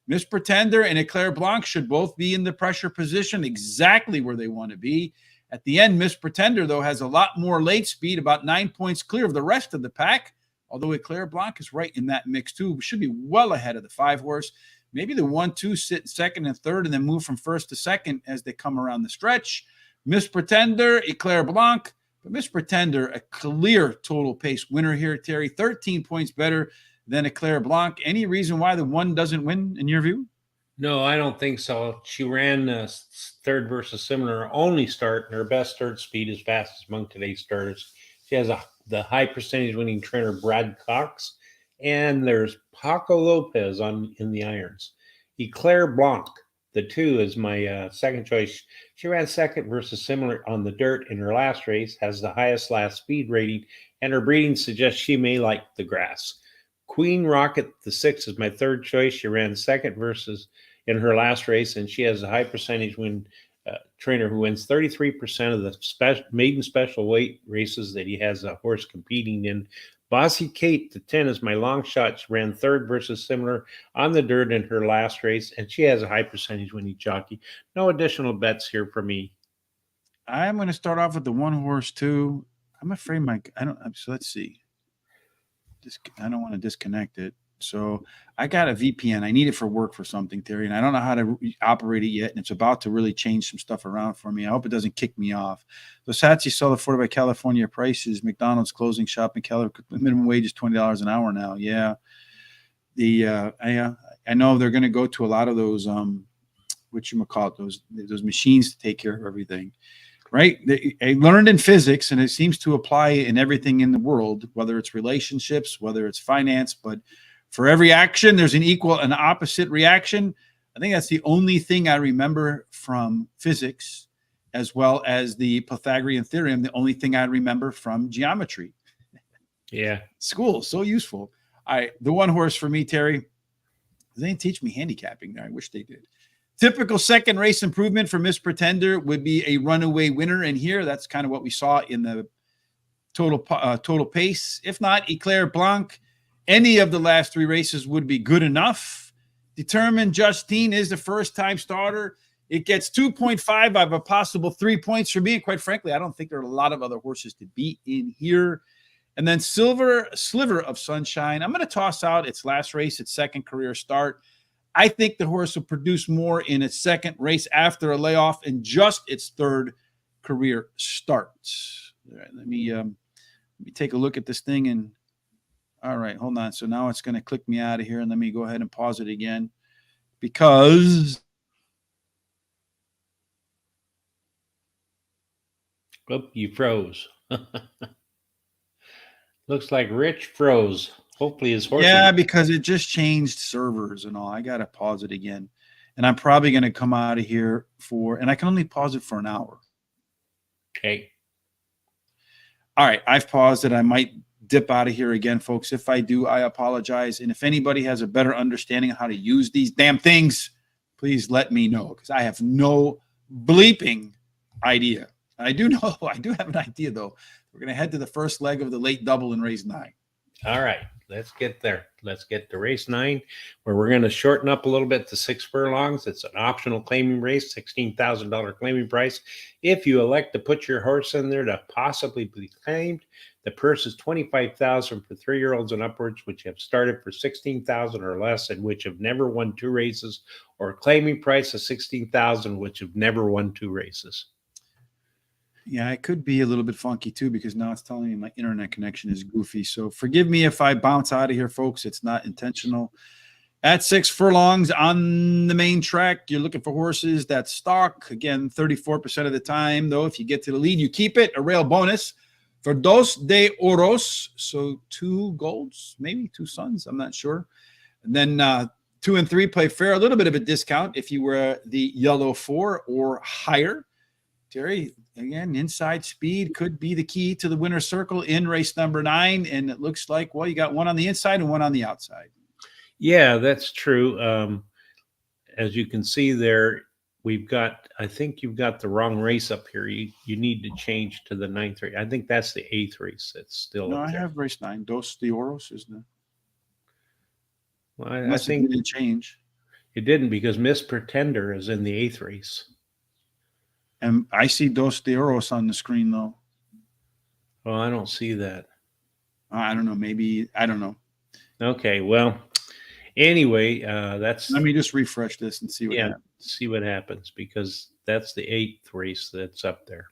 Miss Pretender and Eclair Blanc should both be in the pressure position exactly where they want to be. At the end, Miss Pretender, though, has a lot more late speed, about 9 points clear of the rest of the pack, although Eclair Blanc is right in that mix, too. We should be well ahead of the 5 horse. Maybe the 1, 2 sit second and third and then move from first to second as they come around the stretch. Miss Pretender, Eclair Blanc. But Miss Pretender, a clear total pace winner here, Terry. 13 points better than Eclair Blanc. Any reason why the 1 doesn't win in your view? No, I don't think so. She ran third versus similar only start, and her best third speed is fastest among today's starters. She has the high percentage winning trainer Brad Cox, and there's Paco Lopez in the irons. Eclair Blanc, the 2, is my second choice. She ran second versus similar on the dirt in her last race, has the highest last speed rating, and her breeding suggests she may like the grass. Queen Rocket, the 6, is my third choice. She ran second versus in her last race, and she has a high percentage win trainer who wins 33% of the maiden special weight races that he has a horse competing in. Bossy Kate, the 10, is my long shot. She ran third versus similar on the dirt in her last race, and she has a high percentage winning jockey. No additional bets here for me. I'm going to start off with the 1 horse, 2. I'm afraid so let's see. I don't want to disconnect it. So I got a VPN. I need it for work for something, Terry, and I don't know how to operate it yet. And it's about to really change some stuff around for me. I hope it doesn't kick me off. So Satsy Solar afforded by California prices. McDonald's closing shop in California. Minimum wage is $20 an hour now. Yeah. I know they're going to go to a lot of those, those machines to take care of everything. Right? I learned in physics, and it seems to apply in everything in the world, whether it's relationships, whether it's finance, but for every action, there's an equal and opposite reaction. I think that's the only thing I remember from physics, as well as the Pythagorean theorem, the only thing I remember from geometry. Yeah. School, so useful. The 1 horse for me, Terry, they didn't teach me handicapping there. I wish they did. Typical second race improvement for Miss Pretender would be a runaway winner. And here, that's kind of what we saw in the total pace. If not, Eclair Blanc, any of the last 3 races would be good enough. Determined Justine is the first-time starter. It gets 2.5. I have a possible 3 points for me. And quite frankly, I don't think there are a lot of other horses to beat in here. And then Sliver of Sunshine. I'm going to toss out its last race, its second career start. I think the horse will produce more in its second race after a layoff and just its third career start. All right, let me take a look at this thing. And all right, hold on. So now it's going to click me out of here, and let me go ahead and pause it again because you froze. Looks like Rich froze. Hopefully his horse. Yeah, because it just changed servers and all. I got to pause it again. And I'm probably going to come out of here and I can only pause it for an hour. Okay. All right. I've paused it. I might dip out of here again, folks. If I do, I apologize. And if anybody has a better understanding of how to use these damn things, please let me know because I have no bleeping idea. I do know. I do have an idea, though. We're going to head to the first leg of the late double in race 9. All right, let's get there. Let's get to race 9, where we're going to shorten up a little bit to 6 furlongs. It's an optional claiming race, $16,000 claiming price. If you elect to put your horse in there to possibly be claimed, the purse is $25,000 for 3-year-olds and upwards, which have started for $16,000 or less, and which have never won 2 races, or a claiming price of $16,000, which have never won 2 races. Yeah, it could be a little bit funky too because now it's telling me my internet connection is goofy. So forgive me if I bounce out of here, folks. It's not intentional. At 6 furlongs on the main track, you're looking for horses that stalk. Again, 34% of the time, though, if you get to the lead, you keep it. A rail bonus for Dos de Oros. So 2 golds, maybe 2 suns. I'm not sure. And then 2 and 3 play fair. A little bit of a discount if you were the yellow 4 or higher. Terry, again, inside speed could be the key to the winner's circle in race number 9. And it looks like, well, you got one on the inside and one on the outside. Yeah, that's true. As you can see there, I think you've got the wrong race up here. You need to change to the 9th race. I think that's the 8th race. That's still up I there. have race 9, Dos de Oros, isn't it? Well, I think it didn't change. It didn't because Miss Pretender is in the 8th race. And I see Dos de Oros on the screen, though. Well, I don't see that. I don't know. Maybe, I don't know. Okay, well, anyway, that's... Let me just refresh this and see what happens. See what happens because that's the 8th race that's up there.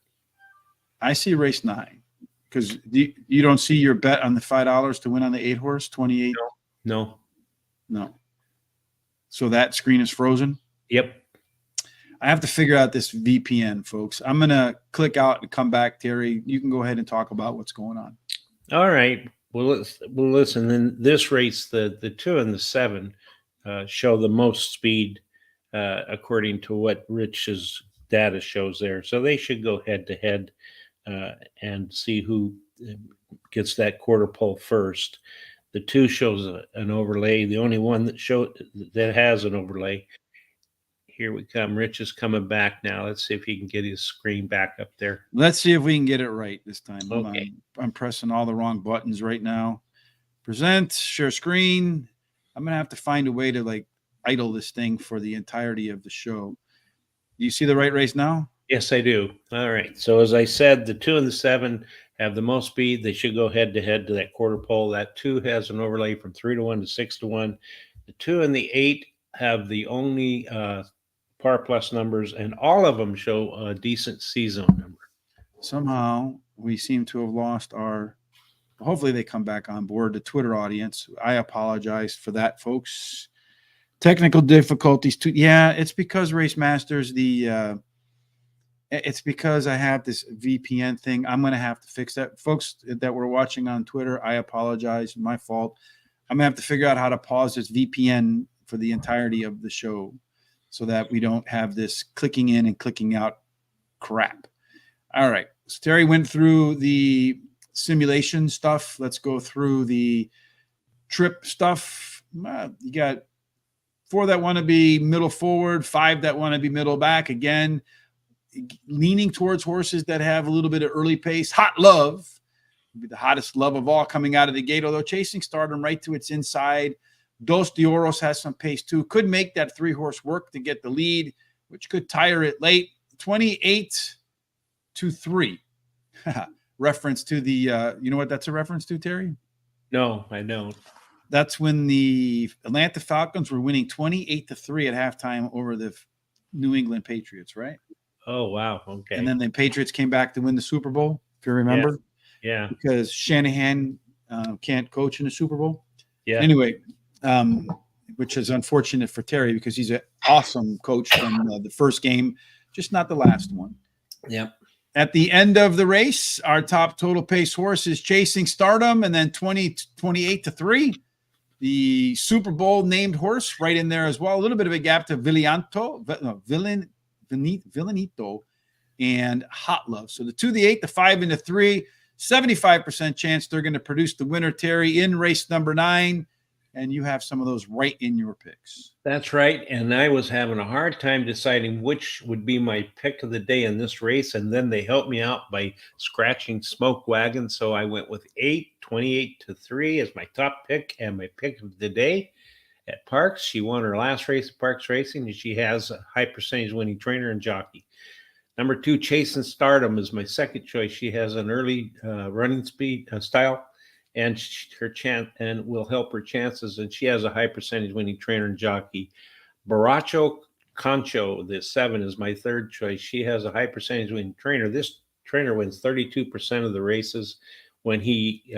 I see race 9 because you don't see your bet on the $5 to win on the 8 horse, 28? No. So that screen is frozen? Yep. I have to figure out this VPN, folks. I'm going to click out and come back, Terry. You can go ahead and talk about what's going on. All right. Well, listen. In this race, the 2 and the 7 show the most speed, according to what Rich's data shows there. So they should go head to head and see who gets that quarter pole first. The 2 shows an overlay. The only one that has an overlay. Here we come. Rich is coming back now. Let's see if he can get his screen back up there. Let's see if we can get it right this time. Okay. I'm pressing all the wrong buttons right now. Present, share screen. I'm going to have to find a way to idle this thing for the entirety of the show. Do you see the right race now? Yes, I do. All right. So as I said, the 2 and the 7 have the most speed. They should go head to head to that quarter pole. That 2 has an overlay from 3-1 to 6-1. The 2 and the 8 have the only par plus numbers, and all of them show a decent season number. Somehow we seem to have lost hopefully they come back on board, the Twitter audience. I apologize for that, folks. Technical difficulties too. Yeah, it's because Race Masters, it's because I have this VPN thing. I'm going to have to fix that. Folks that were watching on Twitter, I apologize. My fault. I'm going to have to figure out how to pause this VPN for the entirety of the show, so that we don't have this clicking in and clicking out crap. All right. So Terry went through the simulation stuff. Let's go through the trip stuff. You got 4 that want to be middle forward, 5 that want to be middle back. Again, leaning towards horses that have a little bit of early pace. Hot Love would be the hottest love of all coming out of the gate, although chasing Stardom right to its inside. Dos de Oros has some pace too. Could make that 3 horse work to get the lead. which could tire it late, 28-3. Reference to the, you know what that's a reference to, Terry? No, I don't. That's when the Atlanta Falcons were winning 28-3 at halftime over the New England Patriots, right? Oh, wow. Okay. And then the Patriots came back to win the Super Bowl, if you remember. Yeah. Because Shanahan can't coach in the Super Bowl. Yeah. Anyway, which is unfortunate for Terry because he's an awesome coach from the first game, just not the last one. Yep. At the end of the race, our top total pace horse is Chasing Stardom, and then 28-3. The Super Bowl named horse right in there as well. A little bit of a gap to Villanito and Hot Love. So the 2, the 8, the 5, and the 3, 75% chance they're going to produce the winner, Terry, in race number 9. And you have some of those right in your picks. That's right. And I was having a hard time deciding which would be my pick of the day in this race. And then they helped me out by scratching Smoke Wagon. So I went with 8, 28-3 as my top pick and my pick of the day at Parx. She won her last race at Parx Racing, and she has a high percentage winning trainer and jockey. Number 2, Chasing Stardom is my second choice. She has an early running speed style, and her chance and will help her chances. And she has a high percentage winning trainer and jockey. Baracho Concho, the 7, is my third choice. She has a high percentage winning trainer. This trainer wins 32% of the races when he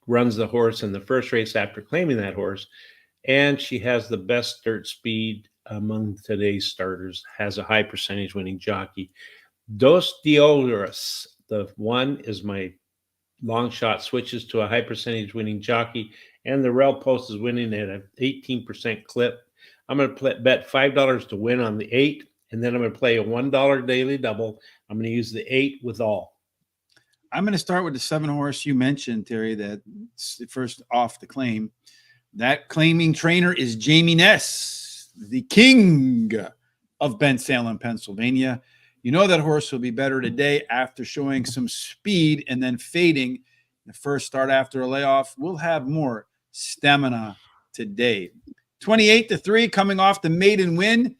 runs the horse in the first race after claiming that horse. And she has the best dirt speed among today's starters, has a high percentage winning jockey. Dos Dioras, the 1, is my long shot, switches to a high percentage winning jockey, and the Rail Post is winning at an 18% clip. I'm going to bet $5 to win on the 8, and then I'm going to play a $1 daily double. I'm going to use the 8 with all. I'm going to start with the 7 horse you mentioned, Terry, that's first off the claim. That claiming trainer is Jamie Ness, the king of Bensalem, Pennsylvania. You know that horse will be better today after showing some speed and then fading the first start after a layoff. We'll have more stamina today. 28-3 coming off the maiden win.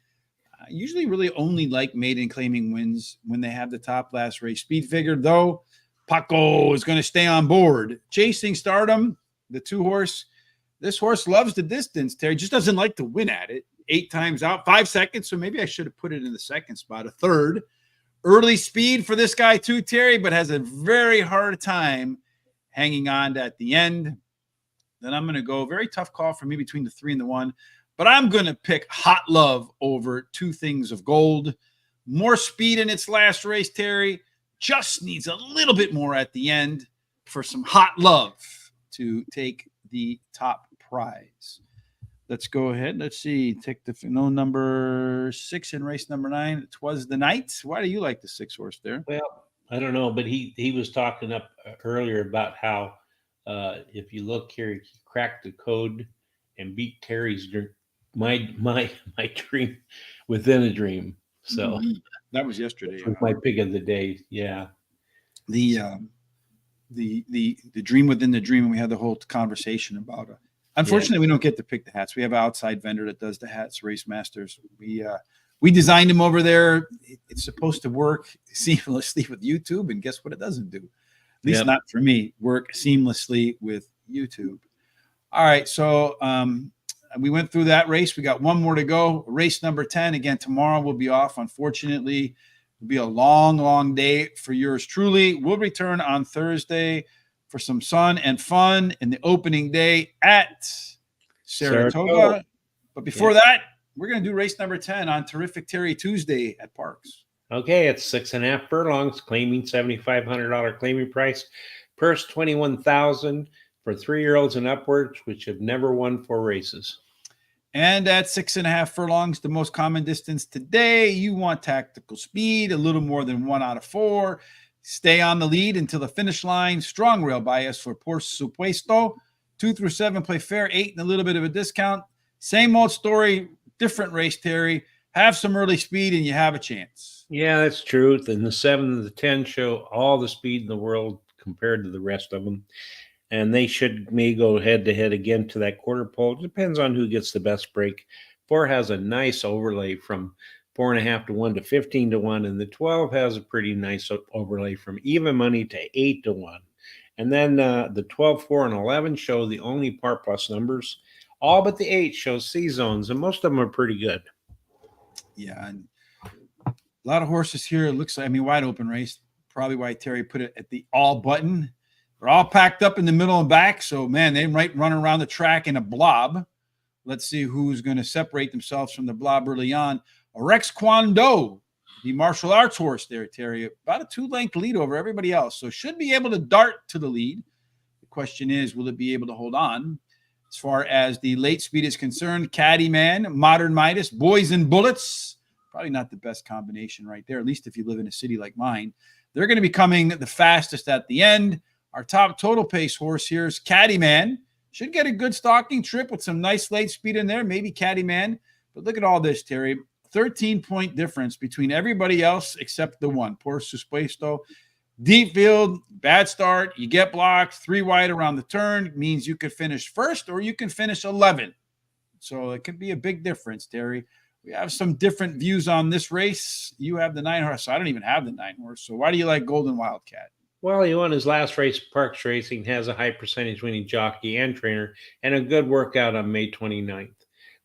I usually really only like maiden claiming wins when they have the top last race speed figure, though Paco is going to stay on board. Chasing Stardom, the 2 horse. This horse loves the distance, Terry, just doesn't like to win at it. 8 times out, 5 seconds. So maybe I should have put it in the second spot, a third. Early speed for this guy too, Terry, but has a very hard time hanging on at the end. Then I'm going to go, very tough call for me between the 3 and the 1, but I'm going to pick Hot Love over 2 Things of Gold. More speed in its last race, Terry. Just needs a little bit more at the end for some Hot Love to take the top prize. Let's go ahead. Let's see. Take the number 6 in race number 9. It was the Knight. Why do you like the 6 horse there? Well, I don't know, but he was talking up earlier about how if you look here, he cracked the code and beat Terry's my dream within a dream. So that was yesterday. That was my pick of the day. Yeah. The dream within the dream, and we had the whole conversation about it. Unfortunately, we don't get to pick the hats. We have an outside vendor that does the hats, Race Masters. We designed them over there. It's supposed to work seamlessly with YouTube, and guess what it doesn't do? At least not for me. Work seamlessly with YouTube. All right, so we went through that race. We got one more to go. Race number 10. Again, tomorrow we'll be off. Unfortunately, it'll be a long, long day for yours truly. We'll return on Thursday for some sun and fun in the opening day at Saratoga. But before that, we're going to do race number 10 on Terrific Terry Tuesday at Parx. Okay, it's 6.5 furlongs, claiming $7,500 claiming price. Purse $21,000 for 3-year-olds and upwards, which have never won 4 races. And at 6.5 furlongs, the most common distance today, you want tactical speed, a little more than 1 out of 4. Stay on the lead until the finish line. Strong rail bias for Por Supuesto. 2 through 7 play fair, 8 and a little bit of a discount. Same old story, different race, Terry. Have some early speed and you have a chance. Yeah, that's true. And the 7 and the 10 show all the speed in the world compared to the rest of them. And they may go head-to-head again to that quarter pole. Depends on who gets the best break. 4 has a nice overlay from 4.5 to 1 to 15 to 1. And the 12 has a pretty nice overlay from even money to 8 to 1. And then the 12, 4, and 11 show the only par plus numbers. All but the 8 shows C zones, and most of them are pretty good. Yeah, and a lot of horses here. It looks like, wide open race. Probably why Terry put it at the all button. They're all packed up in the middle and back. So, man, they might run around the track in a blob. Let's see who's going to separate themselves from the blob early on. Rex Kwando, the martial arts horse there, Terry, about a 2-length lead over everybody else. So should be able to dart to the lead. The question is, will it be able to hold on? As far as the late speed is concerned, Caddy Man, Modern Midas, Boys and Bullets, probably not the best combination right there, at least if you live in a city like mine. They're going to be coming the fastest at the end. Our top total pace horse here is Caddy Man. Should get a good stalking trip with some nice late speed in there, maybe Caddy Man. But look at all this, Terry. 13-point difference between everybody else except the one. Por supuesto. Deep field, bad start. You get blocked, 3 wide around the turn. Means you could finish first or you can finish 11th. So it could be a big difference, Terry. We have some different views on this race. You have the 9 horse. I don't even have the 9 horse. So why do you like Golden Wildcat? Well, he won his last race, Parx Racing, has a high percentage winning jockey and trainer, and a good workout on May 29th.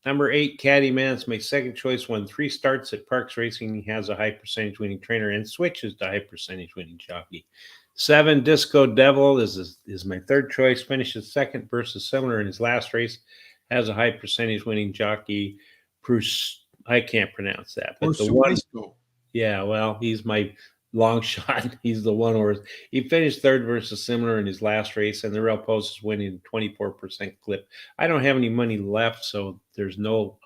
Number 8, Caddy Man's my second choice, won 3 starts at Parx Racing. He has a high percentage winning trainer and switches to high percentage winning jockey. 7, Disco Devil is my third choice, finishes second versus similar in his last race, has a high percentage winning jockey. I can't pronounce that. But the one, yeah, well, he's my long shot. He's the one horse. He finished third versus similar in his last race, and the Real Post is winning 24% clip. I don't have any money left, so there's no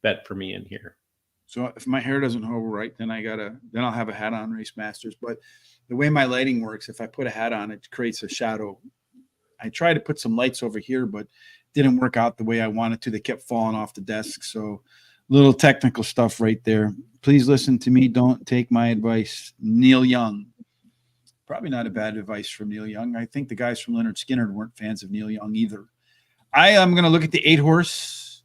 bet for me in here. So if my hair doesn't hold right, then I'll have a hat on, Race Masters. But the way my lighting works, if I put a hat on, it creates a shadow. I tried to put some lights over here, but didn't work out the way I wanted to. They kept falling off the desk. So little technical stuff right there. Please listen to me. Don't take my advice. Neil Young. Probably not a bad advice from Neil Young. I think the guys from Leonard Skinner weren't fans of Neil Young either. I am going to look at the 8 horse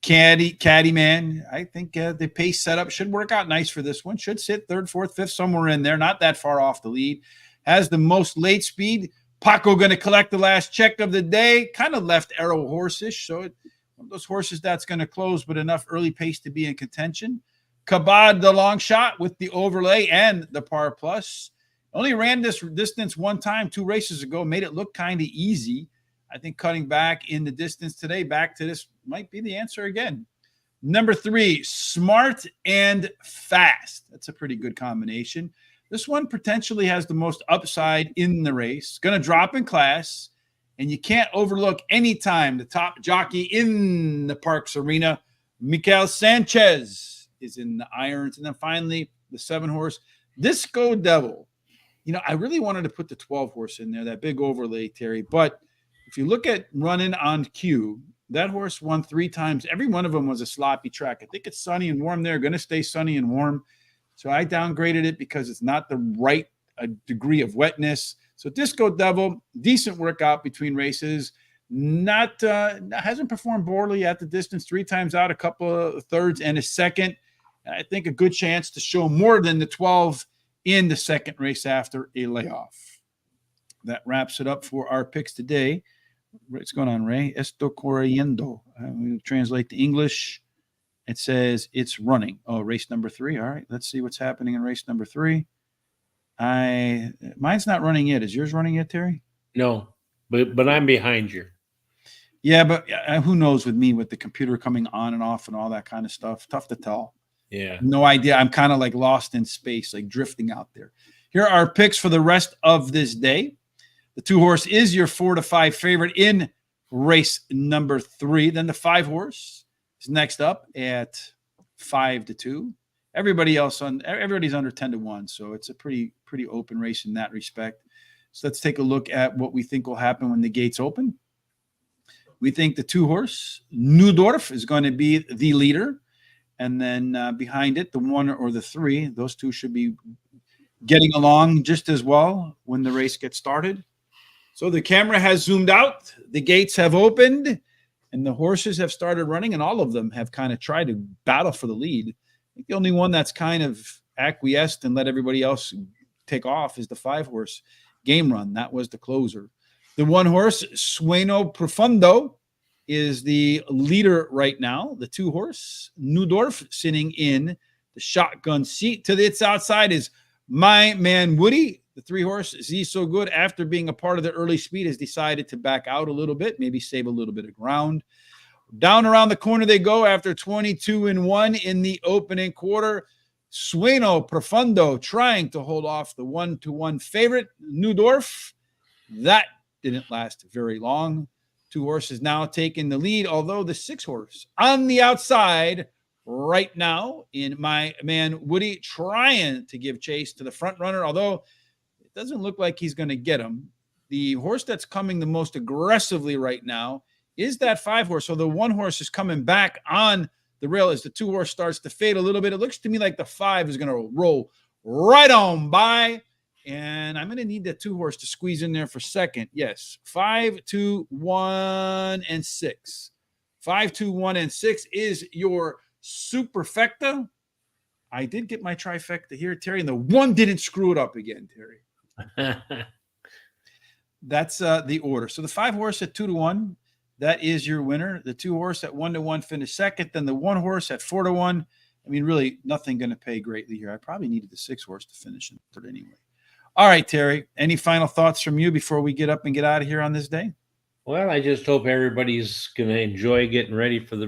Caddy Man. I think the pace setup should work out nice for this one. Should sit 3rd, 4th, 5th, somewhere in there. Not that far off the lead. Has the most late speed. Paco going to collect the last check of the day. Kind of left arrow horse-ish. So one of those horses that's going to close, but enough early pace to be in contention. Kabad, the long shot with the overlay and the par plus. Only ran this distance one time 2 races ago, made it look kind of easy. I think cutting back in the distance today, back to this might be the answer again. Number 3, Smart and Fast. That's a pretty good combination. This one potentially has the most upside in the race. Going to drop in class, and you can't overlook any time the top jockey in the Parx Arena, Mikel Sanchez, is in the irons. And then finally, the 7 horse, Disco Devil. I really wanted to put the 12 horse in there, that big overlay, Terry. But if you look at running on cue, that horse won 3 times. Every one of them was a sloppy track. I think it's sunny and warm there. Going to stay sunny and warm. So I downgraded it because it's not the right degree of wetness. So Disco Devil, decent workout between races. Hasn't performed poorly at the distance, 3 times out, a couple of thirds and a second. I think a good chance to show more than the 12 in the second race after a layoff. That wraps it up for our picks today. What's going on, Ray? Esto corriendo. I'm going to translate to English. It says it's running. Oh, race number 3. All right, let's see what's happening in race number 3. Mine's not running yet. Is yours running yet, Terry? No, but I'm behind you. Yeah, but who knows with me, with the computer coming on and off and all that kind of stuff. Tough to tell. Yeah. No idea. I'm kind of like lost in space, like drifting out there. Here are our picks for the rest of this day. The 2 horse is your 4 to 5 favorite in race number 3. Then the 5 horse is next up at 5 to 2. Everybody's under 10 to 1. So it's a pretty open race in that respect. So let's take a look at what we think will happen when the gates open. We think the 2 horse, Neudorf, is going to be the leader. And then behind it, the 1 or the 3, those 2 should be getting along just as well when the race gets started. So the camera has zoomed out, the gates have opened, and the horses have started running, and all of them have kind of tried to battle for the lead. think the only one that's kind of acquiesced and let everybody else take off is the 5-horse Game Run. That was the closer. The 1-horse Sueno Profundo is the leader right now. The 2-horse Newdorf sitting in the shotgun seat. To its outside is My Man Woody. The 3-horse Z So Good, after being a part of the early speed, has decided to back out a little bit, maybe save a little bit of ground. Down around the corner they go after 22-1 in the opening quarter. Sueno Profundo trying to hold off the 1-1 favorite, Newdorf. That didn't last very long. 2 horses now taking the lead, although the 6-horse on the outside right now in My Man Woody trying to give chase to the front runner, although it doesn't look like he's going to get him. The horse that's coming the most aggressively right now is that 5-horse. So the 1-horse is coming back on the rail as the 2-horse starts to fade a little bit. It looks to me like the 5 is going to roll right on by. And I'm going to need that 2-horse to squeeze in there for second. Yes, 5, 2, 1, and 6. 5, 2, 1, and 6 is your superfecta. I did get my trifecta here, Terry, and the 1 didn't screw it up again, Terry. That's the order. So the 5-horse at 2-1, that is your winner. The 2-horse at 1-1 finished second. Then the 1-horse at 4-1. I mean, really, nothing going to pay greatly here. I probably needed the 6-horse to finish in third anyway. All right, Terry, any final thoughts from you before we get up and get out of here on this day? Well, I just hope everybody's going to enjoy getting ready for the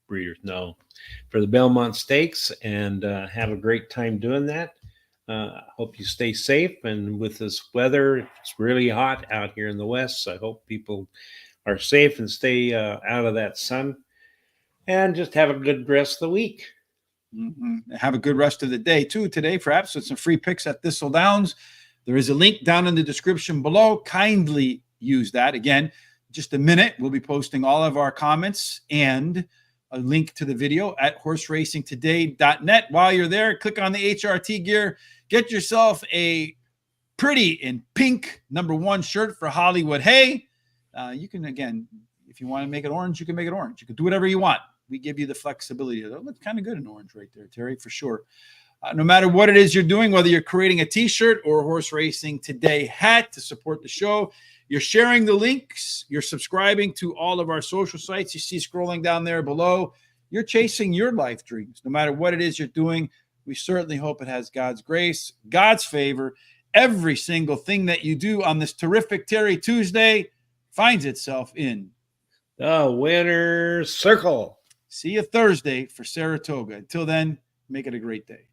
for the Belmont Stakes and have a great time doing that. Hope you stay safe. And with this weather, it's really hot out here in the West. So I hope people are safe and stay out of that sun. And just have a good rest of the week. Mm-hmm. Have a good rest of the day, too, today, perhaps with some free picks at Thistle Downs. There is a link down in the description below. Kindly use that. Again, just a minute. We'll be posting all of our comments and a link to the video at horseracingtoday.net. While you're there, click on the HRT gear. Get yourself a pretty and pink #1 shirt for Hollywood Hay. You can, again, if you want to make it orange, you can make it orange. You can do whatever you want. We give you the flexibility. That looks kind of good in orange right there, Terry, for sure. No matter what it is you're doing, whether you're creating a T-shirt or a Horse Racing Today hat to support the show, you're sharing the links, you're subscribing to all of our social sites you see scrolling down there below. You're chasing your life dreams. No matter what it is you're doing, we certainly hope it has God's grace, God's favor. Every single thing that you do on this terrific Terry Tuesday finds itself in the winner's circle. See you Thursday for Saratoga. Until then, make it a great day.